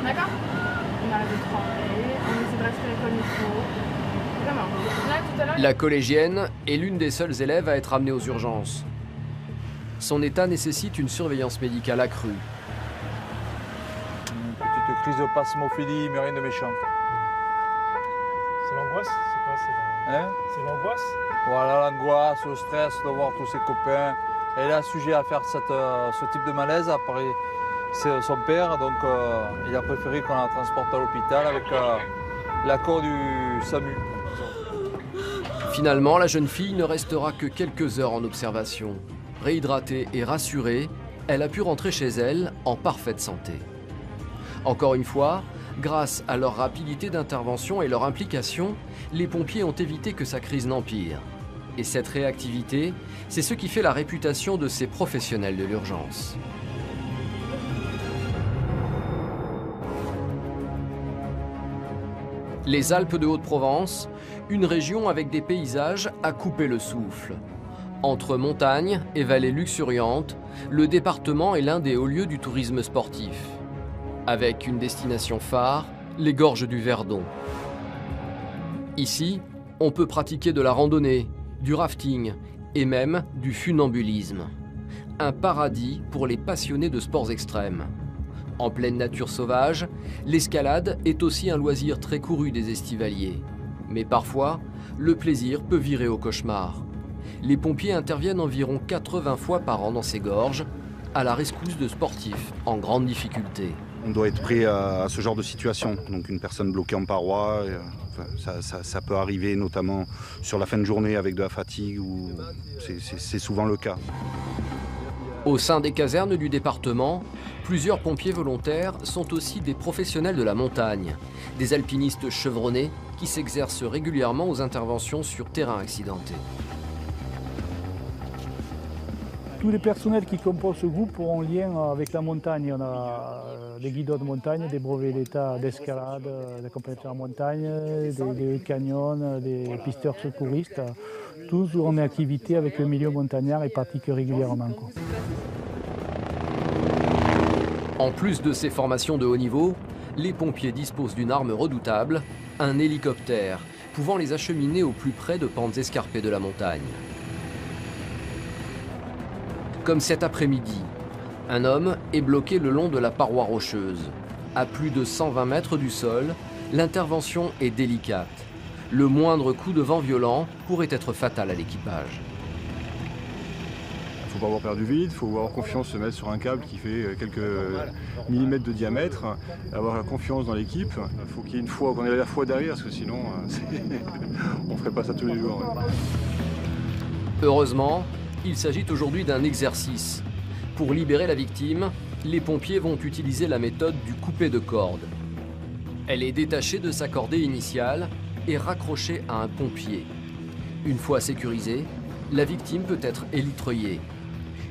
d'accord? On arrête de trembler, on essaie de respirer comme il faut. Vraiment. Là, tout à l'heure, La collégienne est l'une des seules élèves à être amenée aux urgences. Son état nécessite une surveillance médicale accrue. Une petite crise de pasmophilie, mais rien de méchant. C'est l'angoisse? C'est quoi? Hein? C'est l'angoisse? Voilà, l'angoisse, le stress de voir tous ses copains. Elle est sujet à faire ce type de malaise, à part son père, donc il a préféré qu'on la transporte à l'hôpital avec l'accord du SAMU. Finalement, la jeune fille ne restera que quelques heures en observation. Réhydratée et rassurée, elle a pu rentrer chez elle en parfaite santé. Encore une fois, grâce à leur rapidité d'intervention et leur implication, les pompiers ont évité que sa crise n'empire. Et cette réactivité, c'est ce qui fait la réputation de ces professionnels de l'urgence. Les Alpes de Haute-Provence, une région avec des paysages à couper le souffle. Entre montagnes et vallées luxuriantes, le département est l'un des hauts lieux du tourisme sportif. Avec une destination phare, les gorges du Verdon. Ici, on peut pratiquer de la randonnée, du rafting et même du funambulisme. Un paradis pour les passionnés de sports extrêmes. En pleine nature sauvage, l'escalade est aussi un loisir très couru des estivaliers. Mais parfois, le plaisir peut virer au cauchemar. Les pompiers interviennent environ 80 fois par an dans ces gorges, à la rescousse de sportifs en grande difficulté. On doit être prêt à ce genre de situation. Donc une personne bloquée en paroi, ça peut arriver notamment sur la fin de journée avec de la fatigue, c'est souvent le cas. Au sein des casernes du département, plusieurs pompiers volontaires sont aussi des professionnels de la montagne, des alpinistes chevronnés qui s'exercent régulièrement aux interventions sur terrain accidenté. Tous les personnels qui composent ce groupe ont un lien avec la montagne. On a des guides de montagne, des brevets d'État d'escalade, des compétences en montagne, des canyons, des pisteurs secouristes. Tous ont une activité avec le milieu montagnard et pratiquent régulièrement. En plus de ces formations de haut niveau, les pompiers disposent d'une arme redoutable, un hélicoptère, pouvant les acheminer au plus près de pentes escarpées de la montagne. Comme cet après-midi, un homme est bloqué le long de la paroi rocheuse. À plus de 120 mètres du sol, l'intervention est délicate. Le moindre coup de vent violent pourrait être fatal à l'équipage. Il ne faut pas avoir peur du vide, il faut avoir confiance, se mettre sur un câble qui fait quelques millimètres de diamètre, avoir confiance dans l'équipe. Il faut qu'il y ait une foi, qu'on ait la foi derrière, parce que sinon, on ne ferait pas ça tous les jours. Ouais. Heureusement, il s'agit aujourd'hui d'un exercice. Pour libérer la victime, les pompiers vont utiliser la méthode du coupé de corde. Elle est détachée de sa cordée initiale et raccrochée à un pompier. Une fois sécurisée, la victime peut être élitreillée.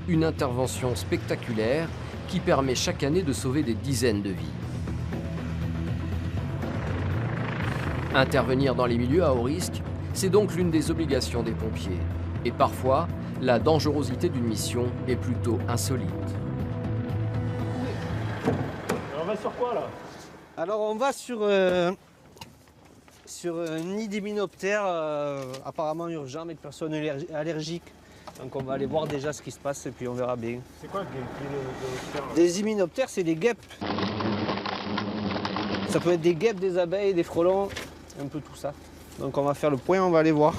Une intervention spectaculaire qui permet chaque année de sauver des dizaines de vies. Intervenir dans les milieux à haut risque, c'est donc l'une des obligations des pompiers. Et parfois, la dangerosité d'une mission est plutôt insolite. On va sur quoi là? Alors on va sur un nid d'hyménoptères apparemment urgent avec personnes allergiques. Donc on va aller voir déjà ce qui se passe et puis on verra bien. C'est quoi des hyménoptères? C'est des guêpes. Ça peut être des guêpes, des abeilles, des frelons, un peu tout ça. Donc on va faire le point, on va aller voir.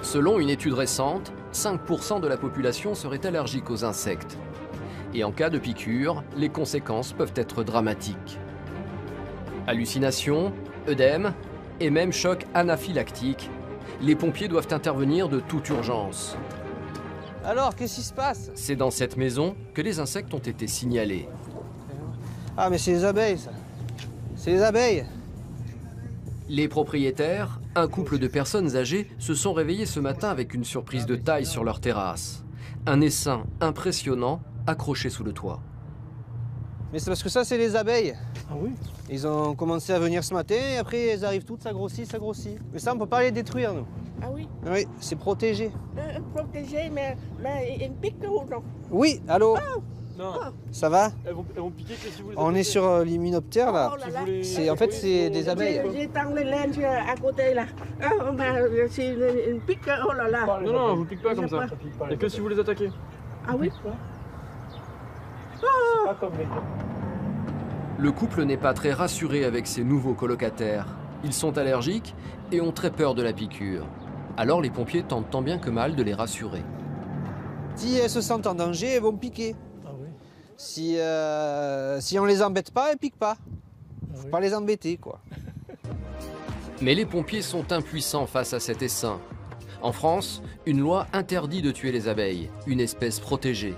Selon une étude récente, 5% de la population serait allergique aux insectes. Et en cas de piqûre, les conséquences peuvent être dramatiques. Hallucinations, œdème et même choc anaphylactique, les pompiers doivent intervenir de toute urgence. Alors, qu'est-ce qui se passe? C'est dans cette maison que les insectes ont été signalés. Ah, mais c'est les abeilles, ça. C'est les abeilles. Les propriétaires, un couple de personnes âgées, se sont réveillés ce matin avec une surprise de taille sur leur terrasse. Un essaim impressionnant accroché sous le toit. Mais c'est parce que ça, c'est les abeilles. Ah oui? Ils ont commencé à venir ce matin, et après, elles arrivent toutes, ça grossit, ça grossit. Mais ça, on peut pas les détruire, nous. Ah oui? Oui, c'est protégé. Protégé, mais ils piquent ou non? Oui, allô? Non. Ça va? Elles vont piquer que si vous les On est attaquez. sur l'immunoptère, là. Oh là là. C'est, en fait, c'est des abeilles. J'ai tendu les à côté là. Oh, mais c'est une pique, oh là là. Non, non, on vous pique pas comme ça. Il n'y a que si vous les attaquez. Ah oui? C'est pas comme les... Le couple n'est pas très rassuré avec ses nouveaux colocataires. Ils sont allergiques et ont très peur de la piqûre. Alors les pompiers tentent tant bien que mal de les rassurer. Si elles se sentent en danger, elles vont piquer. Ah oui. Si on les embête pas, elles piquent pas. Faut pas les embêter, quoi. Mais les pompiers sont impuissants face à cet essaim. En France, une loi interdit de tuer les abeilles, une espèce protégée.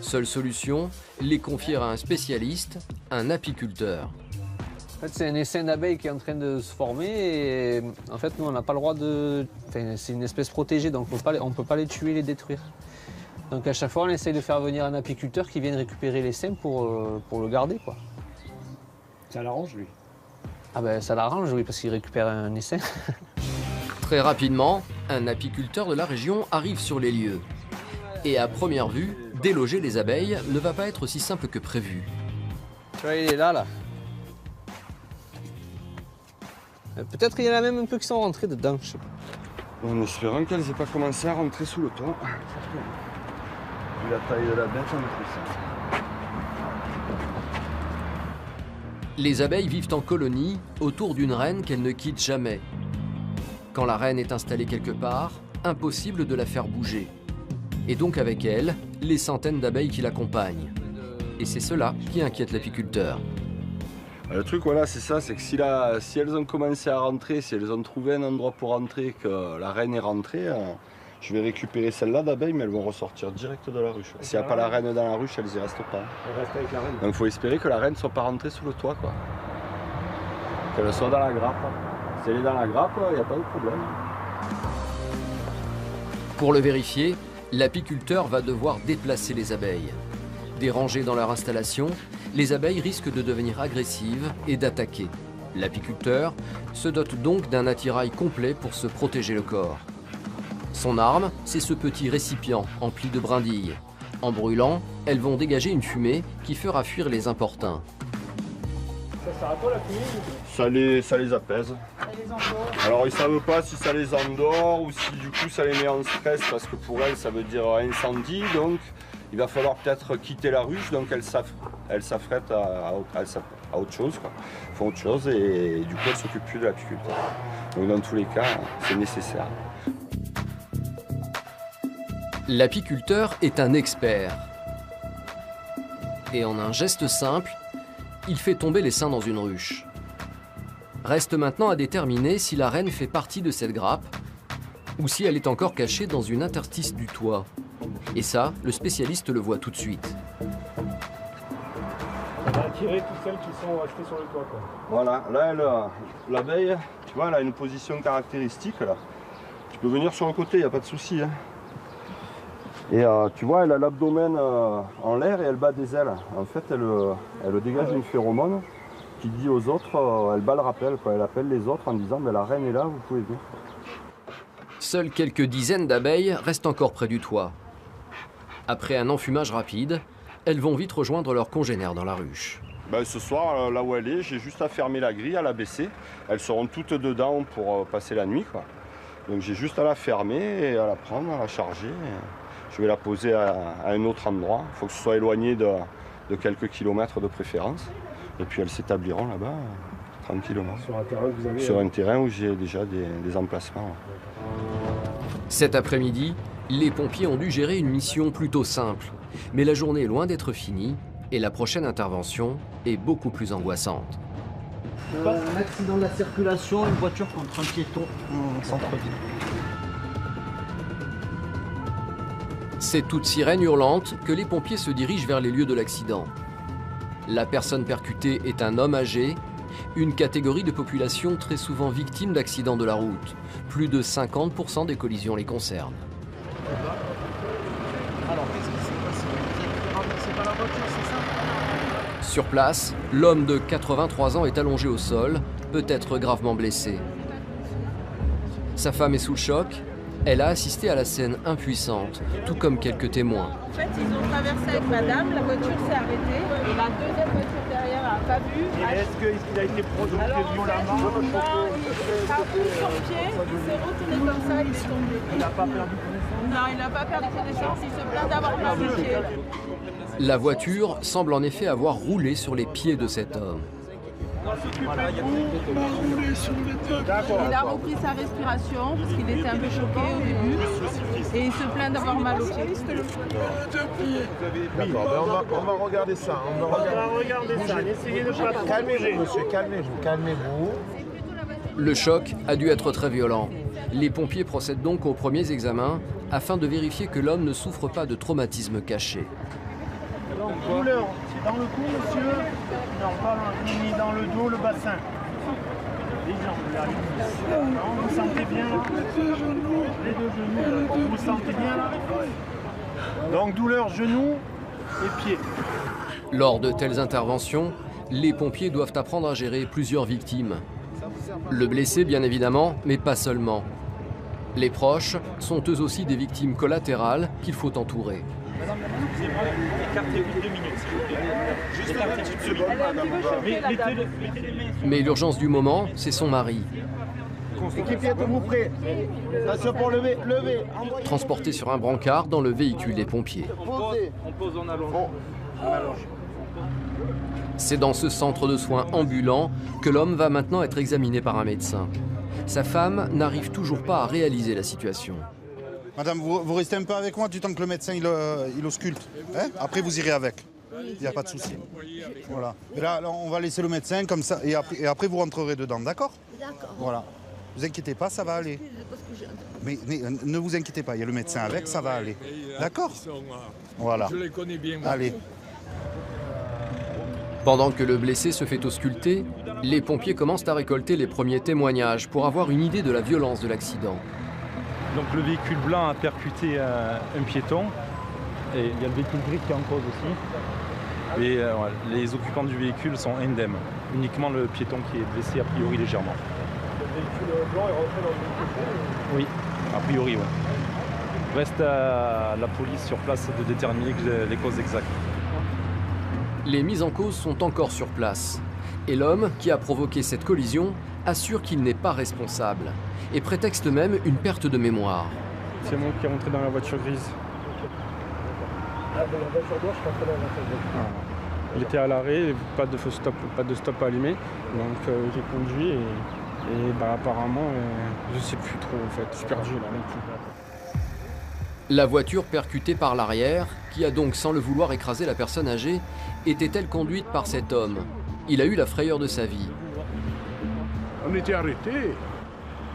Seule solution, les confier à un spécialiste, un apiculteur. En fait, c'est un essaim d'abeilles qui est en train de se former et en fait, nous, on n'a pas le droit de... Enfin, c'est une espèce protégée, donc on ne peut pas les tuer, les détruire. Donc à chaque fois, on essaye de faire venir un apiculteur qui vienne récupérer l'essaim pour le garder, quoi. Ça l'arrange, lui. Ah ben, ça l'arrange, oui, parce qu'il récupère un essaim. Très rapidement, un apiculteur de la région arrive sur les lieux. Et à première vue, déloger les abeilles ne va pas être aussi simple que prévu. Tu vois, il est là. Peut-être qu'il y en a même un peu qui sont rentrés dedans, je sais pas. En espérant qu'elles n'aient pas commencé à rentrer sous le toit. Vu la taille de la bête, on est plus ça. Les abeilles vivent en colonie autour d'une reine qu'elles ne quittent jamais. Quand la reine est installée quelque part, impossible de la faire bouger. Et donc avec elle, les centaines d'abeilles qui l'accompagnent. Et c'est cela qui inquiète l'apiculteur. Le truc, voilà, c'est ça, c'est que si elles ont commencé à rentrer, si elles ont trouvé un endroit pour rentrer, que la reine est rentrée, je vais récupérer celle-là d'abeilles, mais elles vont ressortir direct de la ruche. S'il n'y a pas la reine dans la ruche, elles y restent pas. Elle reste avec la reine. Donc il faut espérer que la reine ne soit pas rentrée sous le toit, quoi. Qu'elle soit dans la grappe. Si elle est dans la grappe, il n'y a pas de problème. Pour le vérifier, l'apiculteur va devoir déplacer les abeilles. Dérangées dans leur installation, les abeilles risquent de devenir agressives et d'attaquer. L'apiculteur se dote donc d'un attirail complet pour se protéger le corps. Son arme, c'est ce petit récipient empli de brindilles. En brûlant, elles vont dégager une fumée qui fera fuir les importuns. Ça sert à quoi la fumée? Ça les apaise. Alors ils savent pas si ça les endort ou si du coup ça les met en stress parce que pour elles ça veut dire incendie, donc il va falloir peut-être quitter la ruche, donc elles s'affrètent à autre chose, quoi. Elles font autre chose et du coup elles s'occupent plus de l'apiculteur. Donc dans tous les cas c'est nécessaire. L'apiculteur est un expert. Et en un geste simple, il fait tomber l'essaim dans une ruche. Reste maintenant à déterminer si la reine fait partie de cette grappe ou si elle est encore cachée dans une interstice du toit. Et ça, le spécialiste le voit tout de suite. On va attirer toutes celles qui sont restées sur le toit, quoi. Voilà, là l'abeille, tu vois, elle a une position caractéristique là. Tu peux venir sur le côté, il n'y a pas de souci. Hein. Et tu vois, elle a l'abdomen en l'air et elle bat des ailes. En fait, elle dégage une phéromone qui dit aux autres, elle bat le rappel, quoi. Elle appelle les autres en disant « la reine est là, vous pouvez venir ». Seules quelques dizaines d'abeilles restent encore près du toit. Après un enfumage rapide, elles vont vite rejoindre leurs congénères dans la ruche. Ben, ce soir, là où elle est, j'ai juste à fermer la grille, à la baisser. Elles seront toutes dedans pour passer la nuit, quoi. Donc j'ai juste à la fermer et à la prendre, à la charger. Je vais la poser à un autre endroit. Il faut que ce soit éloigné de quelques kilomètres de préférence. Et puis elles s'établiront là-bas, tranquillement. Sur un terrain que vous avez... Sur un terrain où j'ai déjà des emplacements. Cet après-midi, les pompiers ont dû gérer une mission plutôt simple. Mais la journée est loin d'être finie et la prochaine intervention est beaucoup plus angoissante. Un accident de la circulation, une voiture contre un piéton en centre-ville. C'est toute sirène hurlante que les pompiers se dirigent vers les lieux de l'accident. La personne percutée est un homme âgé, une catégorie de population très souvent victime d'accidents de la route. Plus de 50% des collisions les concernent. Alors, qu'est-ce qui s'est passé? Vous avez renversé par la voiture, c'est ça? Sur place, l'homme de 83 ans est allongé au sol, peut-être gravement blessé. Sa femme est sous le choc. Elle a assisté à la scène impuissante, tout comme quelques témoins. En fait, ils ont traversé avec madame, la voiture s'est arrêtée et la deuxième voiture derrière n'a pas vu. Est-ce qu'il a été provoqué violemment? Il a pris sur pied, il s'est retourné comme ça, il est tombé. Il n'a pas perdu connaissance? Non, il n'a pas perdu connaissance, il se plaint d'avoir perdu le pied. La voiture semble en effet avoir roulé sur les pieds de cet homme. Il a repris sa respiration parce qu'il était un peu choqué au début et il se plaint d'avoir mal au pied. D'accord, on va regarder ça. On va regarder ça. Essayez de pas. Calmez-vous, monsieur, calmez-vous. Le choc a dû être très violent. Les pompiers procèdent donc aux premiers examens afin de vérifier que l'homme ne souffre pas de traumatisme caché. Douleur, c'est dans le cou, monsieur? Non, pas ni dans le dos, le bassin. Les jambes, là. Non, vous sentez bien là? Les deux genoux, là. Vous sentez bien là? Donc douleur, genoux et pieds. Lors de telles interventions, les pompiers doivent apprendre à gérer plusieurs victimes. Le blessé, bien évidemment, mais pas seulement. Les proches sont eux aussi des victimes collatérales qu'il faut entourer. Madame, écartez-vous 2 minutes, s'il vous plaît. Juste une seconde, madame. Mais l'urgence du moment, c'est son mari. Équipier, êtes-vous prêt? Attention pour lever. Transporté sur un brancard dans le véhicule des pompiers. On pose, on allonge. On allonge. C'est dans ce centre de soins ambulant que l'homme va maintenant être examiné par un médecin. Sa femme n'arrive toujours pas à réaliser la situation. Madame, vous restez un peu avec moi du temps que le médecin il ausculte. Hein? Après, vous irez avec. Il n'y a pas de souci. Voilà. Et là, on va laisser le médecin comme ça et après vous rentrerez dedans, d'accord? D'accord. Voilà. Ne vous inquiétez pas, ça va aller. Mais ne vous inquiétez pas, il y a le médecin avec, ça va aller. D'accord? Voilà. Je les connais bien. Allez. Pendant que le blessé se fait ausculter, les pompiers commencent à récolter les premiers témoignages pour avoir une idée de la violence de l'accident. Donc le véhicule blanc a percuté un piéton et il y a le véhicule gris qui est en cause aussi. Et les occupants du véhicule sont indemnes. Uniquement le piéton qui est blessé a priori légèrement. Le véhicule blanc est rentré dans le véhicule? Oui, a priori oui. Reste à la police sur place de déterminer les causes exactes. Les mises en cause sont encore sur place. Et l'homme qui a provoqué cette collision assure qu'il n'est pas responsable et prétexte même une perte de mémoire. C'est moi qui est rentré dans la voiture grise. Ah, dans la voiture blanche, je suis rentré dans la voiture grise. Il était à l'arrêt, pas de stop allumé, donc j'ai conduit et apparemment, je sais plus trop en fait, je suis perdu là non plus. La voiture percutée par l'arrière, qui a donc sans le vouloir écrasé la personne âgée, était-elle conduite par cet homme? Il a eu la frayeur de sa vie. On était arrêtés,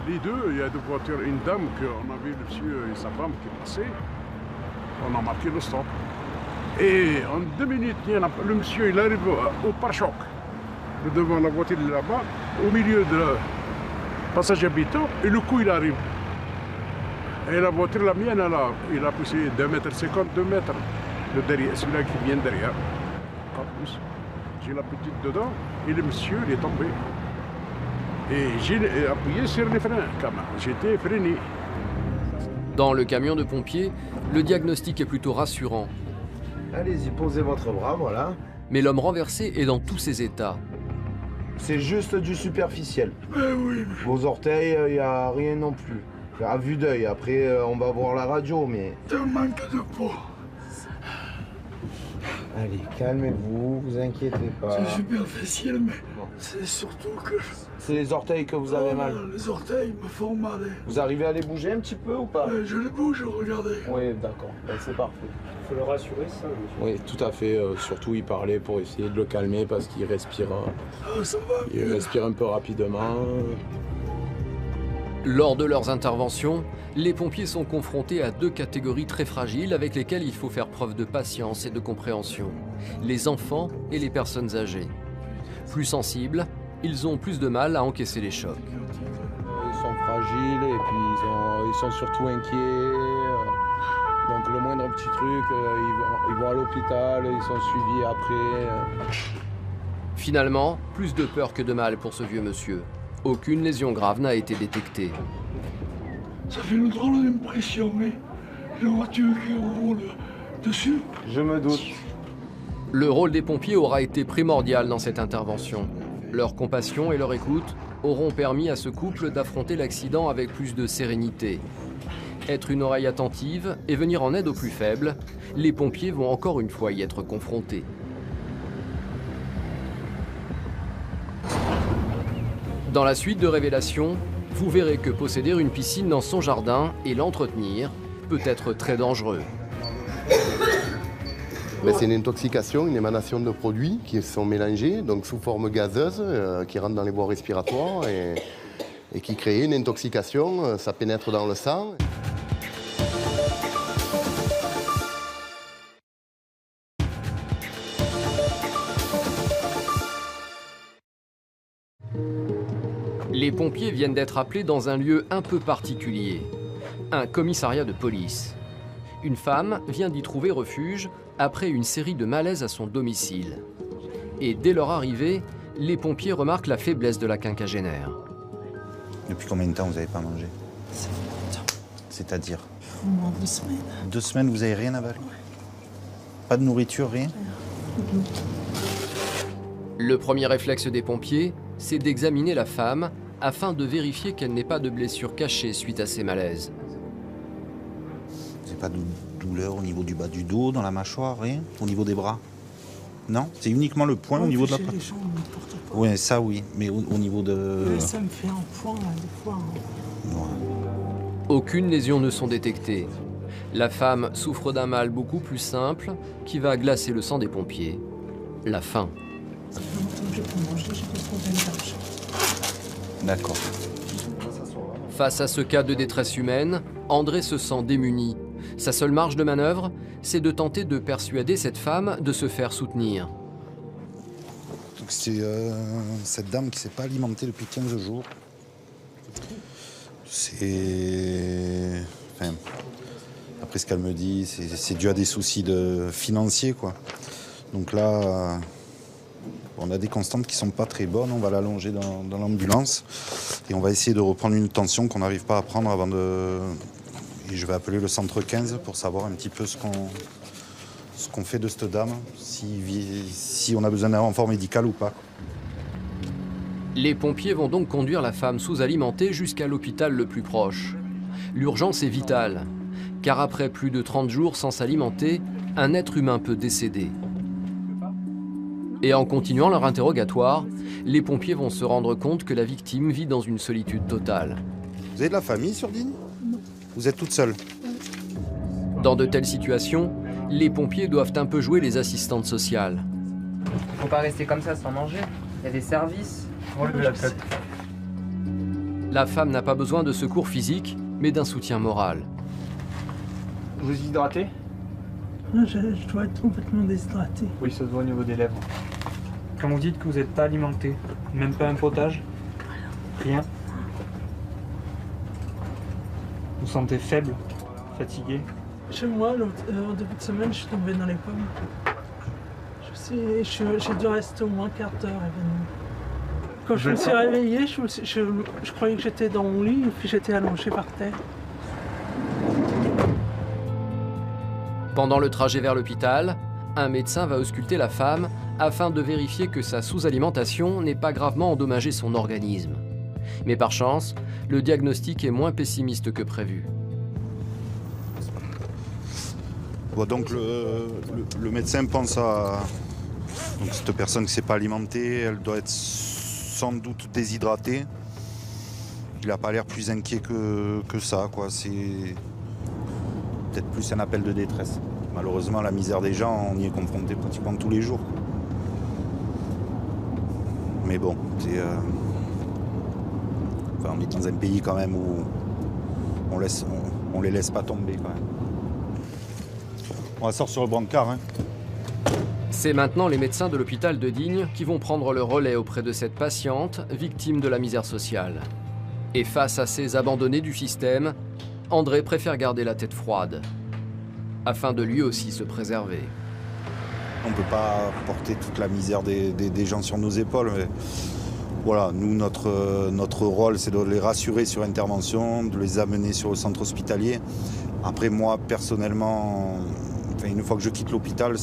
les deux, il y a deux voitures, une dame, qu'on a vu le monsieur et sa femme qui passaient. On a marqué le stop. Et en 2 minutes, le monsieur il arrive au pare-choc. Devant la voiture là-bas, au milieu de passage habitant, et le coup il arrive. Et la voiture, la mienne, il a poussé 2,50 mètres, 2 mètres. Le derrière, celui-là qui vient derrière. Pas plus. J'ai la petite dedans et le monsieur il est tombé. Et j'ai appuyé sur les freins quand même. J'étais freiné. Dans le camion de pompiers, le diagnostic est plutôt rassurant. Allez-y, posez votre bras, voilà. Mais l'homme renversé est dans tous ses états. C'est juste du superficiel. Oui. Vos orteils, il n'y a rien non plus. À vue d'œil, après on va voir la radio, mais... Un manque de peau. Allez, calmez-vous, vous inquiétez pas. C'est superficiel, mais c'est surtout que... C'est les orteils que vous avez mal. Les orteils me font mal. Vous arrivez à les bouger un petit peu ou pas? Je les bouge, regardez. Oui, d'accord, c'est parfait. Il faut le rassurer, ça, monsieur. Oui, tout à fait. Surtout, il parlait pour essayer de le calmer parce qu'il respire. Ça va. Il respire un peu rapidement. Lors de leurs interventions, les pompiers sont confrontés à deux catégories très fragiles avec lesquelles il faut faire preuve de patience et de compréhension. Les enfants et les personnes âgées. Plus sensibles, ils ont plus de mal à encaisser les chocs. Ils sont fragiles et puis ils sont surtout inquiets. Donc le moindre petit truc, ils vont à l'hôpital, ils sont suivis après. Finalement, plus de peur que de mal pour ce vieux monsieur. Aucune lésion grave n'a été détectée. Ça fait une drôle d'impression, mais la voiture qui roule dessus. Je me doute. Le rôle des pompiers aura été primordial dans cette intervention. Leur compassion et leur écoute auront permis à ce couple d'affronter l'accident avec plus de sérénité. Être une oreille attentive et venir en aide aux plus faibles, les pompiers vont encore une fois y être confrontés. Dans la suite de Révélations, vous verrez que posséder une piscine dans son jardin et l'entretenir peut être très dangereux. C'est une intoxication, une émanation de produits qui sont mélangés, donc sous forme gazeuse, qui rentrent dans les voies respiratoires et qui créent une intoxication, ça pénètre dans le sang. Les pompiers viennent d'être appelés dans un lieu un peu particulier, un commissariat de police. Une femme vient d'y trouver refuge après une série de malaises à son domicile. Et dès leur arrivée, les pompiers remarquent la faiblesse de la quinquagénaire. Depuis combien de temps vous n'avez pas mangé? C'est-à-dire? Au moins 2 semaines. 2 semaines, vous n'avez rien avalé? Pas de nourriture, rien? Le premier réflexe des pompiers, c'est d'examiner la femme afin de vérifier qu'elle n'ait pas de blessure cachée suite à ces malaises. Vous n'avez pas de douleur au niveau du bas du dos, dans la mâchoire, rien? Au niveau des bras? Non? C'est uniquement le poing au niveau de la poitrine? Oui, ça oui, mais au niveau de... Ça me fait un point, là, des fois. Aucune lésion ne sont détectées. La femme souffre d'un mal beaucoup plus simple qui va glacer le sang des pompiers. La faim. Ça fait longtemps que j'ai pas mangé, j'ai pas trop d'énergie. D'accord. Face à ce cas de détresse humaine, André se sent démuni. Sa seule marge de manœuvre, c'est de tenter de persuader cette femme de se faire soutenir. C'est cette dame qui ne s'est pas alimentée depuis 15 jours. C'est... Enfin, après ce qu'elle me dit, c'est dû à des soucis financiers, quoi. Donc là, on a des constantes qui ne sont pas très bonnes. On va l'allonger dans l'ambulance et on va essayer de reprendre une tension qu'on n'arrive pas à prendre avant de... Et je vais appeler le centre 15 pour savoir un petit peu ce qu'on fait de cette dame, si on a besoin d'un renfort médical ou pas. Les pompiers vont donc conduire la femme sous-alimentée jusqu'à l'hôpital le plus proche. L'urgence est vitale, car après plus de 30 jours sans s'alimenter, un être humain peut décéder. Et en continuant leur interrogatoire, les pompiers vont se rendre compte que la victime vit dans une solitude totale. Vous avez de la famille sur Digne? Non. Vous êtes toute seule? Dans de telles situations, les pompiers doivent un peu jouer les assistantes sociales. Il faut pas rester comme ça sans manger. Il y a des services. Relevez la tête. La femme n'a pas besoin de secours physique, mais d'un soutien moral. Vous hydratez? Je dois être complètement déshydraté. Oui, ça se voit au niveau des lèvres. Quand vous dites que vous n'êtes pas alimenté, même pas un potage? Rien? Vous vous sentez faible, fatigué? Chez moi, en début de semaine, je suis tombé dans les pommes. J'ai dû rester au moins 15 heures événement. Quand je me suis réveillée, je croyais que j'étais dans mon lit et puis j'étais allongée par terre. Pendant le trajet vers l'hôpital, un médecin va ausculter la femme afin de vérifier que sa sous-alimentation n'ait pas gravement endommagé son organisme. Mais par chance, le diagnostic est moins pessimiste que prévu. Bon, donc le médecin pense à donc cette personne qui ne s'est pas alimentée, elle doit être sans doute déshydratée. Il n'a pas l'air plus inquiet que ça, quoi. C'est peut-être plus un appel de détresse. Malheureusement, la misère des gens, on y est confronté pratiquement tous les jours. Mais bon, il Enfin, on est dans un pays quand même où on les laisse pas tomber quand même. On va sortir sur le brancard. Hein. C'est maintenant les médecins de l'hôpital de Digne qui vont prendre le relais auprès de cette patiente, victime de la misère sociale. Et face à ces abandonnés du système, André préfère garder la tête froide, afin de lui aussi se préserver. On ne peut pas porter toute la misère des gens sur nos épaules. Mais voilà, nous, notre rôle, c'est de les rassurer sur intervention, de les amener sur le centre hospitalier. Après, moi, personnellement, une fois que je quitte l'hôpital,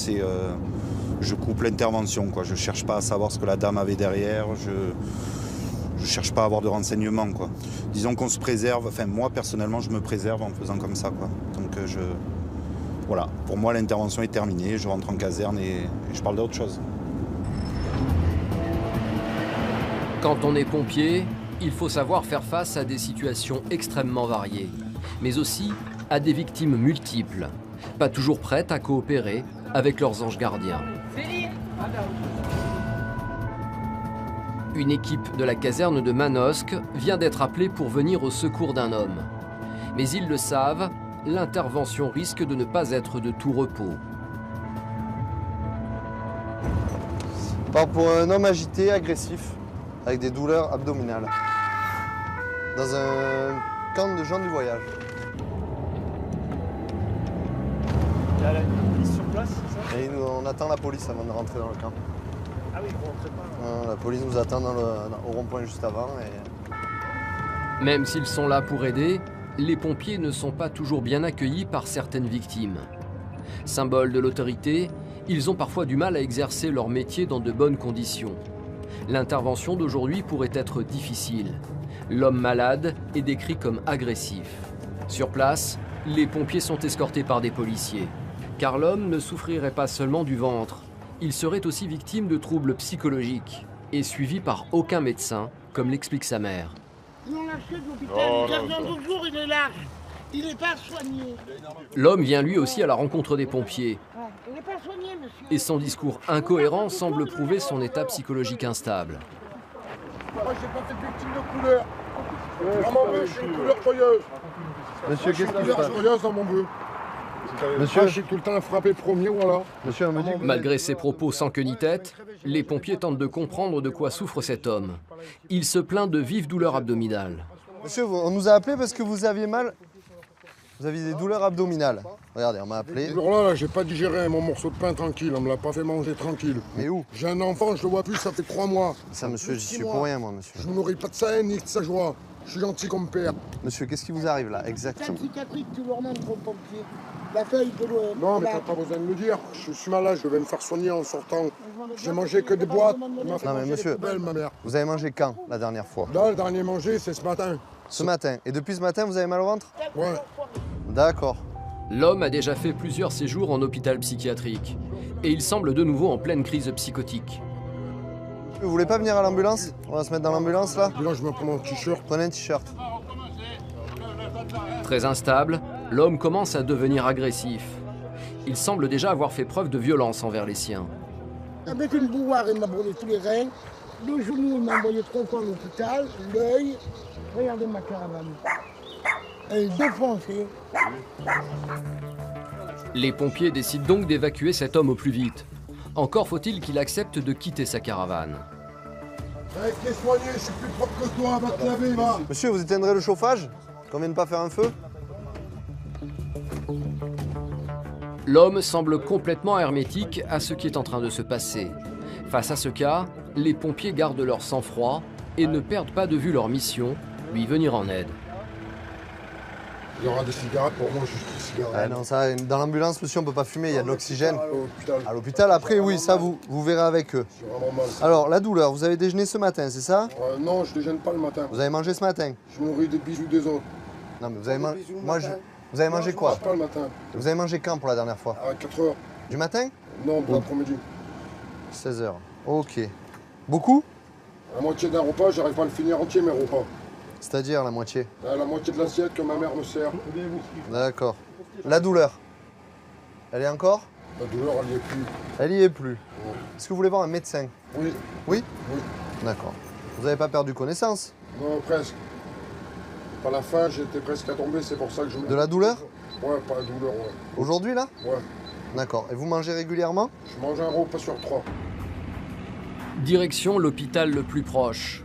je coupe l'intervention. Je ne cherche pas à savoir ce que la dame avait derrière. Je ne cherche pas à avoir de renseignements. Disons qu'on se préserve. Enfin, moi, personnellement, je me préserve en faisant comme ça. Donc, voilà. Pour moi, l'intervention est terminée. Je rentre en caserne et je parle d'autre chose. Quand on est pompier, il faut savoir faire face à des situations extrêmement variées, mais aussi à des victimes multiples, pas toujours prêtes à coopérer avec leurs anges gardiens. Une équipe de la caserne de Manosque vient d'être appelée pour venir au secours d'un homme. Mais ils le savent, l'intervention risque de ne pas être de tout repos. On part pour un homme agité, agressif, avec des douleurs abdominales, dans un camp de gens du voyage. Il y a la police sur place, c'est ça? Et on attend la police avant de rentrer dans le camp. Ah oui, vous rentrez pas. La police nous attend au rond-point juste avant. Et... Même s'ils sont là pour aider, les pompiers ne sont pas toujours bien accueillis par certaines victimes. Symbole de l'autorité, ils ont parfois du mal à exercer leur métier dans de bonnes conditions. L'intervention d'aujourd'hui pourrait être difficile. L'homme malade est décrit comme agressif. Sur place, les pompiers sont escortés par des policiers. Car l'homme ne souffrirait pas seulement du ventre, il serait aussi victime de troubles psychologiques et suivi par aucun médecin, comme l'explique sa mère. Nous on l'a acheté de l'hôpital, le gardien de jour il est large, il n'est pas soigné. L'homme vient lui aussi à la rencontre des pompiers. Il n'est pas soigné, monsieur. Et son discours incohérent semble prouver son état psychologique instable. Moi j'ai pas fait de victime de couleur. Dans mon vœu, je suis une couleur joyeuse. Monsieur, qu'est-ce qui se passe? Joyeuse dans mon vœu. Monsieur, je suis tout le temps frappé premier, voilà. Monsieur, on me dit que... Malgré ses propos sans queue ni tête, les pompiers tentent de comprendre de quoi souffre cet homme. Il se plaint de vives douleurs abdominales. Monsieur, on nous a appelé parce que vous aviez mal. Vous aviez des douleurs abdominales. Regardez, on m'a appelé. Alors là, j'ai pas digéré mon morceau de pain tranquille, on me l'a pas fait manger tranquille. Mais où? J'ai un enfant, je le vois plus, ça fait 3 mois. Ça, monsieur, j'y suis pour rien, moi, monsieur. Je ne nourris pas de sa haine ni de sa joie. Je suis gentil comme père. Monsieur, qu'est-ce qui vous arrive là, exactement? C'est une cicatrice, tu leur demandes trop pompier. La feuille de l'eau. Non, mais t'as pas besoin de me dire. Je suis malade, je vais me faire soigner en sortant. J'ai mangé que des boîtes. Non, mais monsieur, ma mère. vous avez mangé quand, la dernière fois? Là, le dernier mangé, c'est ce matin. Ce matin. Et depuis ce matin, vous avez mal au ventre? Ouais. D'accord. L'homme a déjà fait plusieurs séjours en hôpital psychiatrique. Et il semble de nouveau en pleine crise psychotique. Vous voulez pas venir à l'ambulance? On va se mettre dans l'ambulance là? Là, je me prends mon t-shirt. Prenez un t-shirt. Très instable, l'homme commence à devenir agressif. Il semble déjà avoir fait preuve de violence envers les siens. Avec une bouilloire, il m'a brûlé tous les reins. Le genou, il m'a envoyé 3 fois à l'hôpital. L'œil, regardez ma caravane. Elle est défoncée. Les pompiers décident donc d'évacuer cet homme au plus vite. Encore faut-il qu'il accepte de quitter sa caravane. Mec, t'es soigné, je suis plus propre que toi, va te laver, va. Monsieur, vous éteindrez le chauffage? Qu'on vienne pas faire un feu? L'homme semble complètement hermétique à ce qui est en train de se passer. Face à ce cas, les pompiers gardent leur sang-froid et ne perdent pas de vue leur mission, lui venir en aide. Il y aura des cigarettes pour moi, juste des cigarettes. Non, ça, dans l'ambulance, monsieur, on peut pas fumer, il y a de l'oxygène. À l'hôpital, après, oui, ça, vous verrez avec eux. Alors, la douleur, vous avez déjeuné ce matin, c'est ça? Non, je déjeune pas le matin. Vous avez mangé ce matin? Je me nourris des bisous des autres. Non, mais vous avez mangé... Vous avez mangé quoi? Pas le matin. Vous avez mangé quand pour la dernière fois? À 4 h. Du matin? Non, pour l'après-midi. 16 h. Ok. Beaucoup? La moitié d'un repas, j'arrive pas à le finir entier, mes repas. C'est-à-dire la moitié? La moitié de l'assiette que ma mère me sert. D'accord. La douleur? Elle est encore? La douleur, elle y est plus. Elle y est plus. Ouais. Est-ce que vous voulez voir un médecin? Oui. Oui? Oui. D'accord. Vous n'avez pas perdu connaissance? Non, presque. À la fin, j'étais presque à tomber, c'est pour ça que je... De la douleur? Ouais, pas la douleur, ouais. Aujourd'hui, là? Ouais. D'accord. Et vous mangez régulièrement? Je mange un repas sur 3. Direction l'hôpital le plus proche.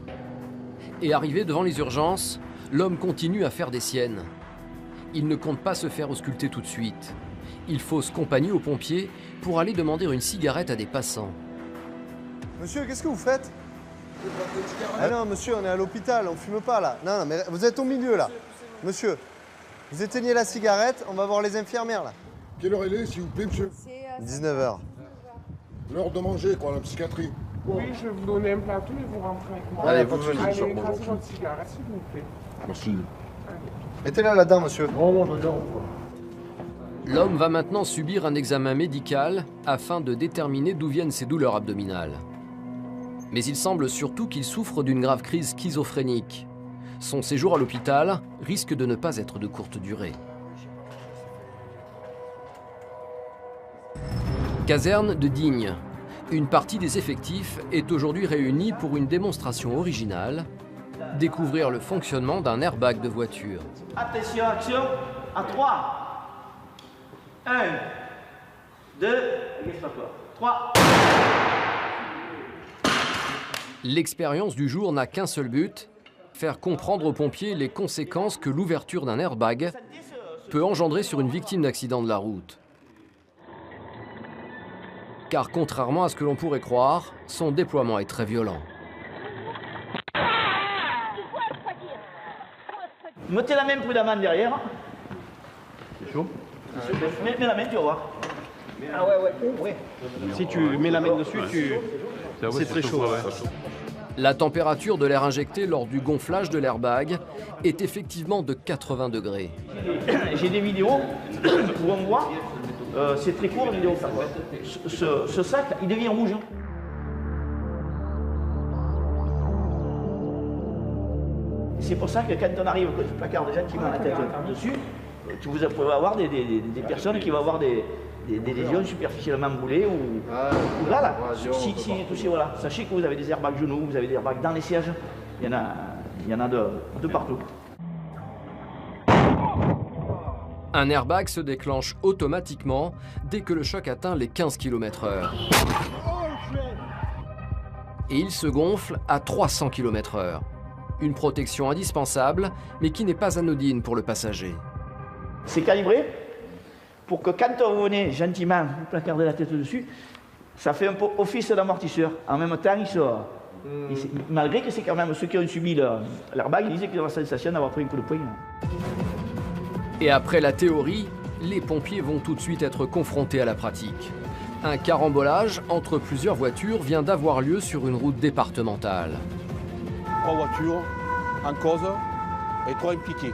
Et arrivé devant les urgences, l'homme continue à faire des siennes. Il ne compte pas se faire ausculter tout de suite. Il fausse compagnie aux pompiers pour aller demander une cigarette à des passants. Monsieur, qu'est-ce que vous faites? Ah non, monsieur, on est à l'hôpital, on fume pas là. Non, non, mais vous êtes au milieu là. Monsieur, vous éteignez la cigarette, on va voir les infirmières là. Quelle heure il est, s'il vous plaît, monsieur? 19h. L'heure de manger, quoi, la psychiatrie. Oui, je vais vous donner un plateau et vous rentrez avec moi. Allez, vous venez. Allez, écrasez votre cigarette, s'il vous plaît. Merci. Mettez-la là-dedans, monsieur. Non, je regarde. L'homme va maintenant subir un examen médical afin de déterminer d'où viennent ses douleurs abdominales. Mais il semble surtout qu'il souffre d'une grave crise schizophrénique. Son séjour à l'hôpital risque de ne pas être de courte durée. Caserne de Digne. Une partie des effectifs est aujourd'hui réunie pour une démonstration originale, découvrir le fonctionnement d'un airbag de voiture. Attention, action, à 3. 1, 2, 3. L'expérience du jour n'a qu'un seul but, faire comprendre aux pompiers les conséquences que l'ouverture d'un airbag peut engendrer sur une victime d'accident de la route. Car contrairement à ce que l'on pourrait croire, son déploiement est très violent. Mettez la main prudemment derrière. C'est chaud? Mets la main, tu vas voir. Ah ouais. Si tu mets la main dessus, c'est très chaud. La température de l'air injecté lors du gonflage de l'airbag est effectivement de 80 degrés. J'ai des vidéos où on voit, c'est très court la vidéo, ce sac, il devient rouge. C'est pour ça que quand on arrive, que tu placardes gentiment la tête dessus, tu pouvez avoir des personnes qui vont avoir des lésions superficiellement brûlées ou là. Si touché, voilà. Sachez que vous avez des airbags genoux, vous avez des airbags dans les sièges, il y en a de partout. Un airbag se déclenche automatiquement dès que le choc atteint les 15 km/h. Et il se gonfle à 300 km/h. Une protection indispensable, mais qui n'est pas anodine pour le passager. C'est calibré pour que quand vous venez gentiment vous placardez la tête dessus, ça fait un peu office d'amortisseur. En même temps, malgré que c'est quand même ceux qui ont subi l'airbag, ils disaient qu'ils ont la sensation d'avoir pris un coup de poing. Et après la théorie, les pompiers vont tout de suite être confrontés à la pratique. Un carambolage entre plusieurs voitures vient d'avoir lieu sur une route départementale. 3 voitures en cause et 3 impliquées.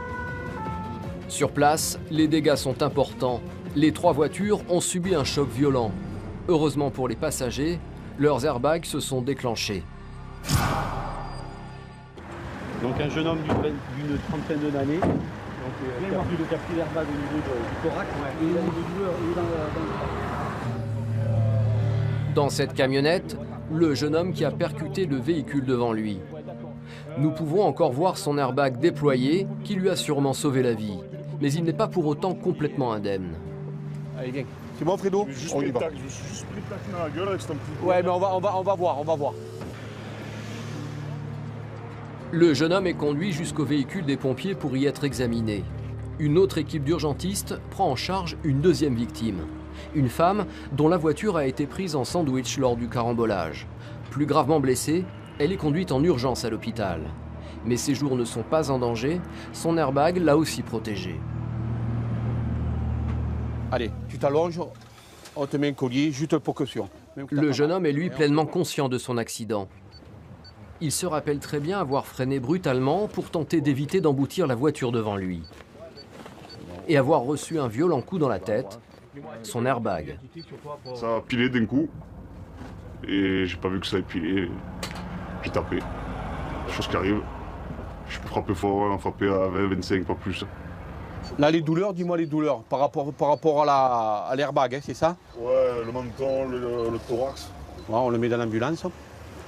Sur place, les dégâts sont importants. Les 3 voitures ont subi un choc violent. Heureusement pour les passagers, leurs airbags se sont déclenchés. Donc un jeune homme d'une trentaine d'années, qui a perdu le capillaire airbag au niveau du thorax, et il a une douleur Dans cette camionnette, le jeune homme qui a percuté le véhicule devant lui. Nous pouvons encore voir son airbag déployé qui lui a sûrement sauvé la vie. Mais il n'est pas pour autant complètement indemne. Allez, viens. C'est bon, Fredo? On y va. Je me suis juste pris le tac dans la gueule avec ce petit... Ouais, mais on va voir. Le jeune homme est conduit jusqu'au véhicule des pompiers pour y être examiné. Une autre équipe d'urgentistes prend en charge une deuxième victime. Une femme dont la voiture a été prise en sandwich lors du carambolage. Plus gravement blessée, elle est conduite en urgence à l'hôpital. Mais ses jours ne sont pas en danger, son airbag l'a aussi protégé. Allez, tu t'allonges, on te met un collier, juste pour caution. Le jeune homme est lui pleinement conscient de son accident. Il se rappelle très bien avoir freiné brutalement pour tenter d'éviter d'emboutir la voiture devant lui. Et avoir reçu un violent coup dans la tête, son airbag. Ça a pilé d'un coup, et j'ai pas vu que ça ait pilé. J'ai tapé. Chose qui arrive. Je peux frapper fort, hein, frapper à 20, 25, pas plus. Là, les douleurs, dis-moi les douleurs, par rapport à l'airbag, hein, c'est ça? Ouais, le menton, le thorax. Ouais, on le met dans l'ambulance,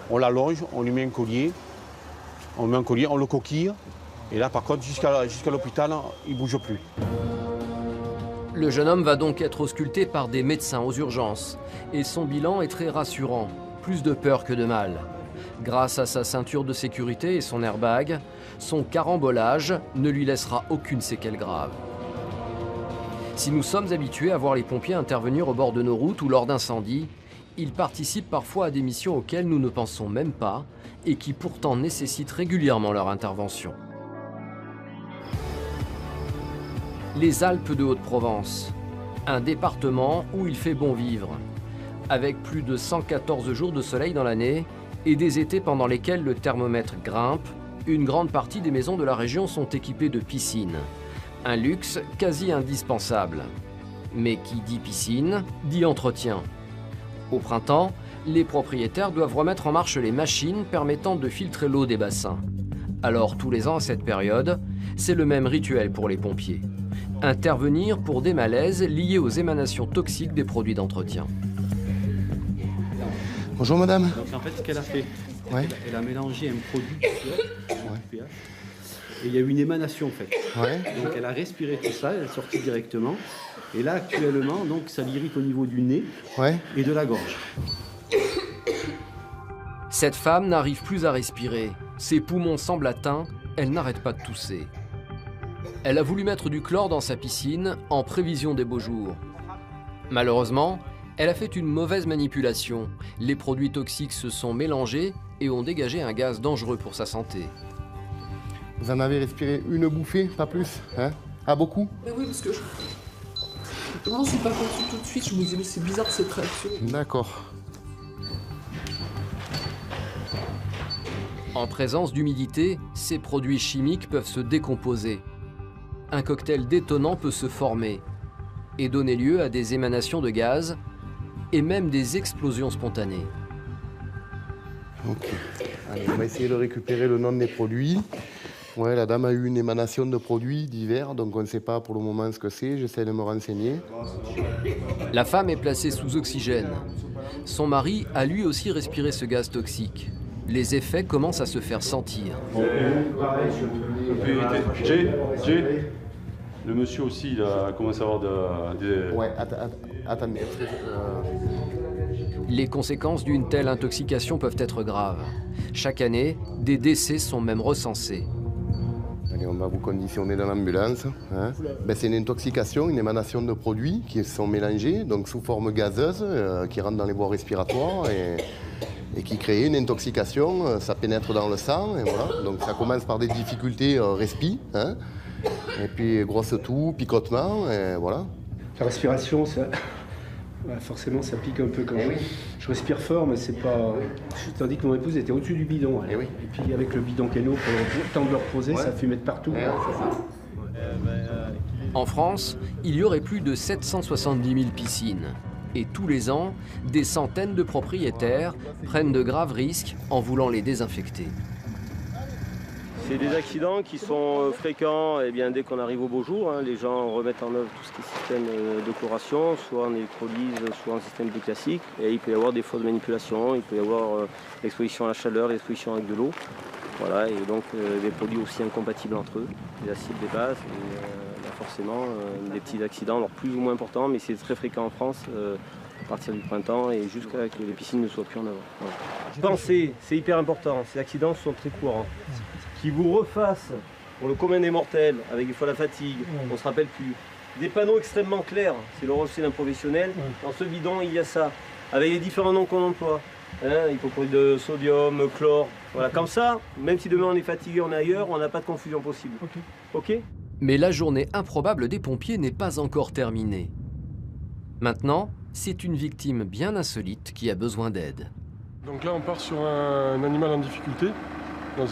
on l'allonge, on lui met un collier, on le coquille, Et là, par contre, jusqu'à l'hôpital, il ne bouge plus. Le jeune homme va donc être ausculté par des médecins aux urgences. Et son bilan est très rassurant. Plus de peur que de mal. Grâce à sa ceinture de sécurité et son airbag, son carambolage ne lui laissera aucune séquelle grave. Si nous sommes habitués à voir les pompiers intervenir au bord de nos routes ou lors d'incendies, ils participent parfois à des missions auxquelles nous ne pensons même pas et qui pourtant nécessitent régulièrement leur intervention. Les Alpes de Haute-Provence, un département où il fait bon vivre, avec plus de 114 jours de soleil dans l'année et des étés pendant lesquels le thermomètre grimpe, une grande partie des maisons de la région sont équipées de piscines. Un luxe quasi indispensable. Mais qui dit piscine, dit entretien. Au printemps, les propriétaires doivent remettre en marche les machines permettant de filtrer l'eau des bassins. Alors tous les ans à cette période, c'est le même rituel pour les pompiers. Intervenir pour des malaises liés aux émanations toxiques des produits d'entretien. Bonjour madame. Donc en fait, ce qu'elle a fait, elle a mélangé un produit pH, et il y a eu une émanation en fait. Donc elle a respiré tout ça, elle est sortie directement. Et là actuellement, donc ça l'irrite au niveau du nez et de la gorge. Cette femme n'arrive plus à respirer. Ses poumons semblent atteints, elle n'arrête pas de tousser. Elle a voulu mettre du chlore dans sa piscine en prévision des beaux jours. Malheureusement, elle a fait une mauvaise manipulation. Les produits toxiques se sont mélangés et ont dégagé un gaz dangereux pour sa santé. Vous en avez respiré une bouffée, pas plus, hein? Ah, beaucoup? Mais oui, parce que je ne suis pas conçue tout de suite, je me disais mais c'est bizarre cette réaction. D'accord. En présence d'humidité, ces produits chimiques peuvent se décomposer. Un cocktail détonnant peut se former et donner lieu à des émanations de gaz et même des explosions spontanées. Ok. Allez, on va essayer de récupérer le nom des produits. Ouais, la dame a eu une émanation de produits divers, donc on ne sait pas pour le moment ce que c'est. J'essaie de me renseigner. La femme est placée sous oxygène. Son mari a lui aussi respiré ce gaz toxique. Les effets commencent à se faire sentir. Le monsieur aussi, il a commencé à avoir des... Ouais, attendez. Les conséquences d'une telle intoxication peuvent être graves. Chaque année, des décès sont même recensés. Allez, on va vous conditionner dans l'ambulance. Hein. C'est une intoxication, une émanation de produits qui sont mélangés, donc sous forme gazeuse, qui rentrent dans les voies respiratoires et qui créent une intoxication. Ça pénètre dans le sang, et voilà. Donc ça commence par des difficultés respi, hein. Et puis grosse toux, picotement, et voilà. La respiration, ça... forcément, ça pique un peu quand je respire fort, mais c'est pas... Tandis que mon épouse était au-dessus du bidon. Et puis avec le bidon Keno, pour le temps de le reposer, ça fumait de partout. En France, il y aurait plus de 770 000 piscines. Et tous les ans, des centaines de propriétaires prennent de graves risques en voulant les désinfecter. C'est des accidents qui sont fréquents dès qu'on arrive au beau jour. Les gens remettent en œuvre tout ce qui est système de chloration, soit en électrolyse, soit en système classique. Et il peut y avoir des fausses manipulations, il peut y avoir l'exposition à la chaleur, l'exposition avec de l'eau. Voilà, et donc des produits aussi incompatibles entre eux, des acides, des bases, et forcément des petits accidents, alors plus ou moins importants, mais c'est très fréquent en France à partir du printemps et jusqu'à ce que les piscines ne soient plus en œuvre. Voilà. Pensez, c'est hyper important, ces accidents sont très courants. Qui vous refassent pour le commun des mortels, avec des fois la fatigue, on ne se rappelle plus. Des panneaux extrêmement clairs, c'est le ressenti d'un professionnel. Dans ce bidon, il y a ça, avec les différents noms qu'on emploie. Hypochlorite de sodium, chlore, voilà. Comme ça, même si demain on est fatigué, on est ailleurs, on n'a pas de confusion possible. Ok. Mais la journée improbable des pompiers n'est pas encore terminée. Maintenant, c'est une victime bien insolite qui a besoin d'aide. Donc là, on part sur un animal en difficulté. Il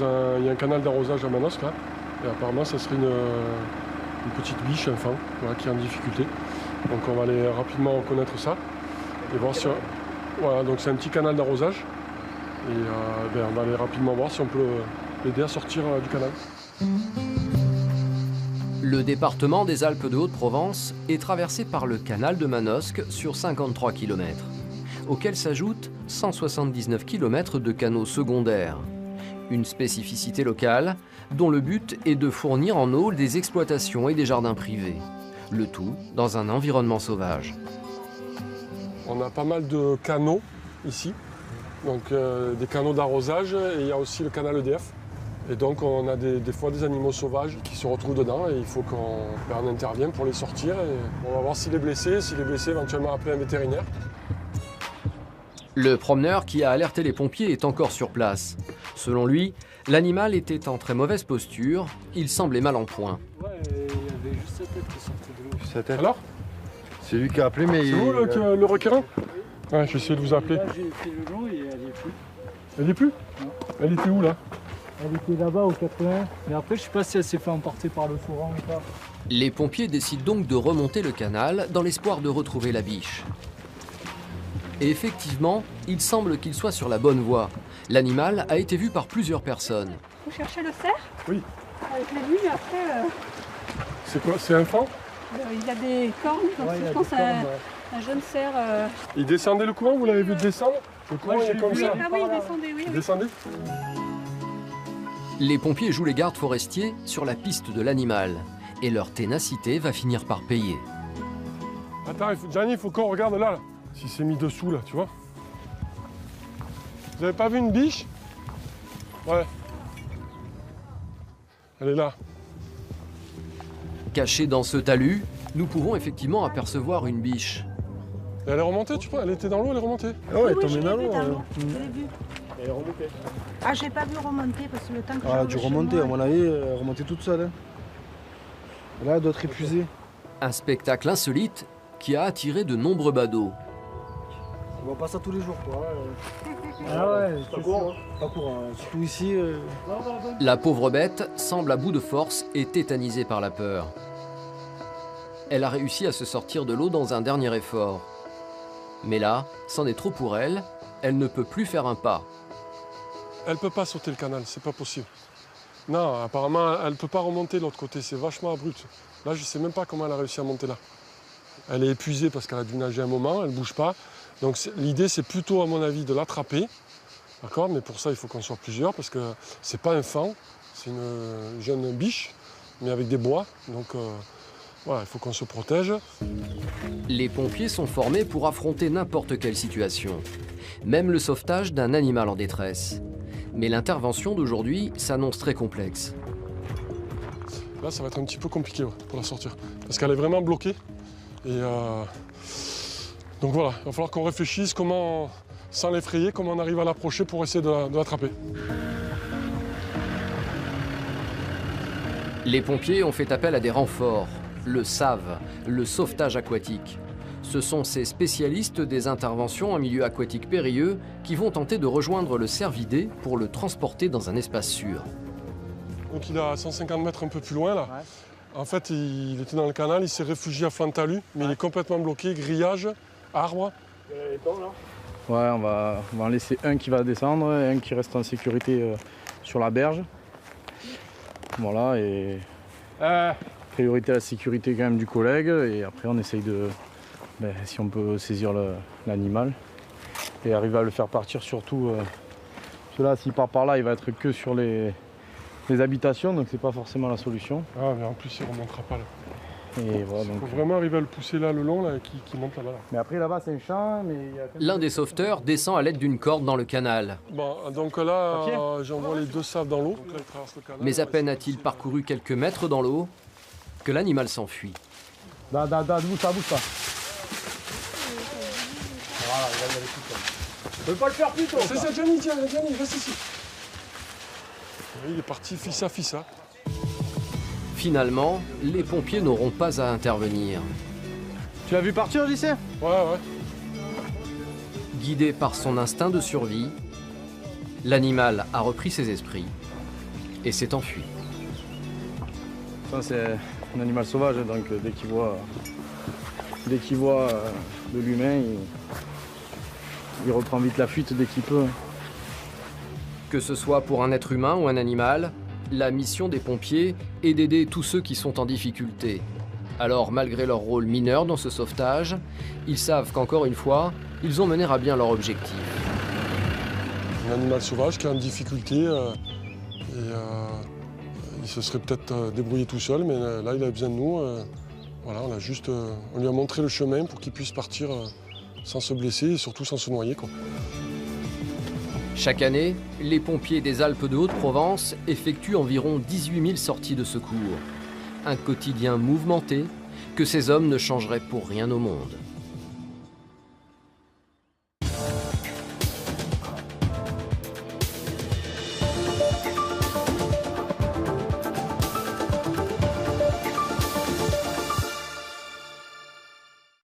y a un canal d'arrosage à Manosque, là, et apparemment ça serait une petite biche, un fan, qui est en difficulté. Donc on va aller rapidement reconnaître ça et voir si... Voilà, donc c'est un petit canal d'arrosage et on va aller rapidement voir si on peut l'aider à sortir du canal. Le département des Alpes de Haute-Provence est traversé par le canal de Manosque sur 53 km, auquel s'ajoutent 179 km de canaux secondaires. Une spécificité locale, dont le but est de fournir en eau des exploitations et des jardins privés. Le tout dans un environnement sauvage. On a pas mal de canaux ici, donc des canaux d'arrosage, et il y a aussi le canal EDF. Et donc on a des fois des animaux sauvages qui se retrouvent dedans et il faut qu'on intervienne pour les sortir. Et on va voir s'il est blessé, éventuellement appeler un vétérinaire. Le promeneur qui a alerté les pompiers est encore sur place. Selon lui, l'animal était en très mauvaise posture, il semblait mal en point. Ouais, il y avait juste sa tête qui sortait de l'eau. Sa tête. Alors? C'est lui qui a appelé, mais... C'est vous le requérant? Ouais, j'ai essayé de vous appeler. Là, j'ai fait le long et elle n'y est plus. Elle n'y est plus? Non. Elle était où là? Elle était là-bas au 80, mais après je sais pas si elle s'est fait emporter par le courant ou pas. Les pompiers décident donc de remonter le canal dans l'espoir de retrouver la biche. Et effectivement, il semble qu'il soit sur la bonne voie. L'animal a été vu par plusieurs personnes. Vous cherchez le cerf? Oui. Je l'ai vu, mais après... C'est quoi? C'est un fan? Il a des cornes, donc ouais, je pense un jeune cerf... Il descendait le courant, vous l'avez vu descendre? Le courant il est comme ça? Ah oui, il descendait, oui. Il descendait? Les pompiers jouent les gardes forestiers sur la piste de l'animal. Et leur ténacité va finir par payer. Attends, Gianni, il faut qu'on regarde là. S'il s'est mis dessous, là, tu vois. Vous avez pas vu une biche? Ouais. Elle est là. Cachée dans ce talus, nous pouvons effectivement apercevoir une biche. Et elle est remontée, tu vois? Elle était dans l'eau, elle est remontée. Ah ouais, elle est tombée dans l'eau. Je l'ai vu. Elle est remontée. Ah, j'ai pas vu remonter parce que le temps que Elle a dû remonter, à mon avis, elle est remontée toute seule. Hein. Et là, elle doit être épuisée. Un spectacle insolite qui a attiré de nombreux badauds. On voit pas ça tous les jours, quoi. Ah ouais, c'est pas courant. Pas courant, surtout ici. La pauvre bête semble à bout de force et tétanisée par la peur. Elle a réussi à se sortir de l'eau dans un dernier effort. Mais là, c'en est trop pour elle, elle ne peut plus faire un pas. Elle peut pas sauter le canal, c'est pas possible. Non, apparemment, elle peut pas remonter de l'autre côté, c'est vachement abrupt. Là, je sais même pas comment elle a réussi à monter là. Elle est épuisée parce qu'elle a dû nager un moment, elle bouge pas. Donc l'idée, c'est plutôt, à mon avis, de l'attraper. D'accord? Mais pour ça, il faut qu'on soit plusieurs parce que c'est pas un fan, c'est une jeune biche, mais avec des bois. Donc voilà, il faut qu'on se protège. Les pompiers sont formés pour affronter n'importe quelle situation, même le sauvetage d'un animal en détresse. Mais l'intervention d'aujourd'hui s'annonce très complexe. Là, ça va être un petit peu compliqué pour la sortir, parce qu'elle est vraiment bloquée. Et donc voilà, il va falloir qu'on réfléchisse comment, sans l'effrayer, comment on arrive à l'approcher pour essayer de l'attraper. Les pompiers ont fait appel à des renforts, le SAV, le sauvetage aquatique. Ce sont ces spécialistes des interventions en milieu aquatique périlleux qui vont tenter de rejoindre le cervidé pour le transporter dans un espace sûr. Donc il est à 150 mètres un peu plus loin là. Ouais. En fait, il était dans le canal, il s'est réfugié à flanc de talus, mais il est complètement bloqué, grillage, arbre. Ouais, on va en laisser un qui va descendre et un qui reste en sécurité sur la berge. Voilà, et priorité à la sécurité quand même du collègue, et après on essaye de, si on peut saisir l'animal et arriver à le faire partir surtout. Parce que là, s'il part par là, il va être que sur les habitations, donc c'est pas forcément la solution. Ah, mais en plus, il remontera pas là. Et voilà, il faut vraiment arriver à le pousser là, le long, là, qui monte là-bas. Là. Mais après, là-bas, c'est un champ, mais... L'un des sauveteurs descend à l'aide d'une corde dans le canal. Bon, donc là, j'envoie les deux saves dans l'eau. Mais à peine a-t-il parcouru quelques mètres dans l'eau que l'animal s'enfuit. Bouge pas. Voilà, il va y aller tout seul. Je peux pas le faire plus tôt. C'est ça, Gianni, reste ici. Il est parti fissa. Finalement, les pompiers n'auront pas à intervenir. Tu l'as vu partir, JC? Ouais. Guidé par son instinct de survie, l'animal a repris ses esprits et s'est enfui. Ça, c'est un animal sauvage, donc dès qu'il voit de l'humain, il reprend vite la fuite dès qu'il peut. Que ce soit pour un être humain ou un animal, la mission des pompiers est d'aider tous ceux qui sont en difficulté. Alors, malgré leur rôle mineur dans ce sauvetage, ils savent qu'encore une fois, ils ont mené à bien leur objectif. Un animal sauvage qui est en difficulté, il se serait peut-être débrouillé tout seul, mais là, il avait besoin de nous. Voilà, on lui a montré le chemin pour qu'il puisse partir sans se blesser et surtout sans se noyer, quoi. Chaque année, les pompiers des Alpes de Haute-Provence effectuent environ 18 000 sorties de secours. Un quotidien mouvementé que ces hommes ne changeraient pour rien au monde.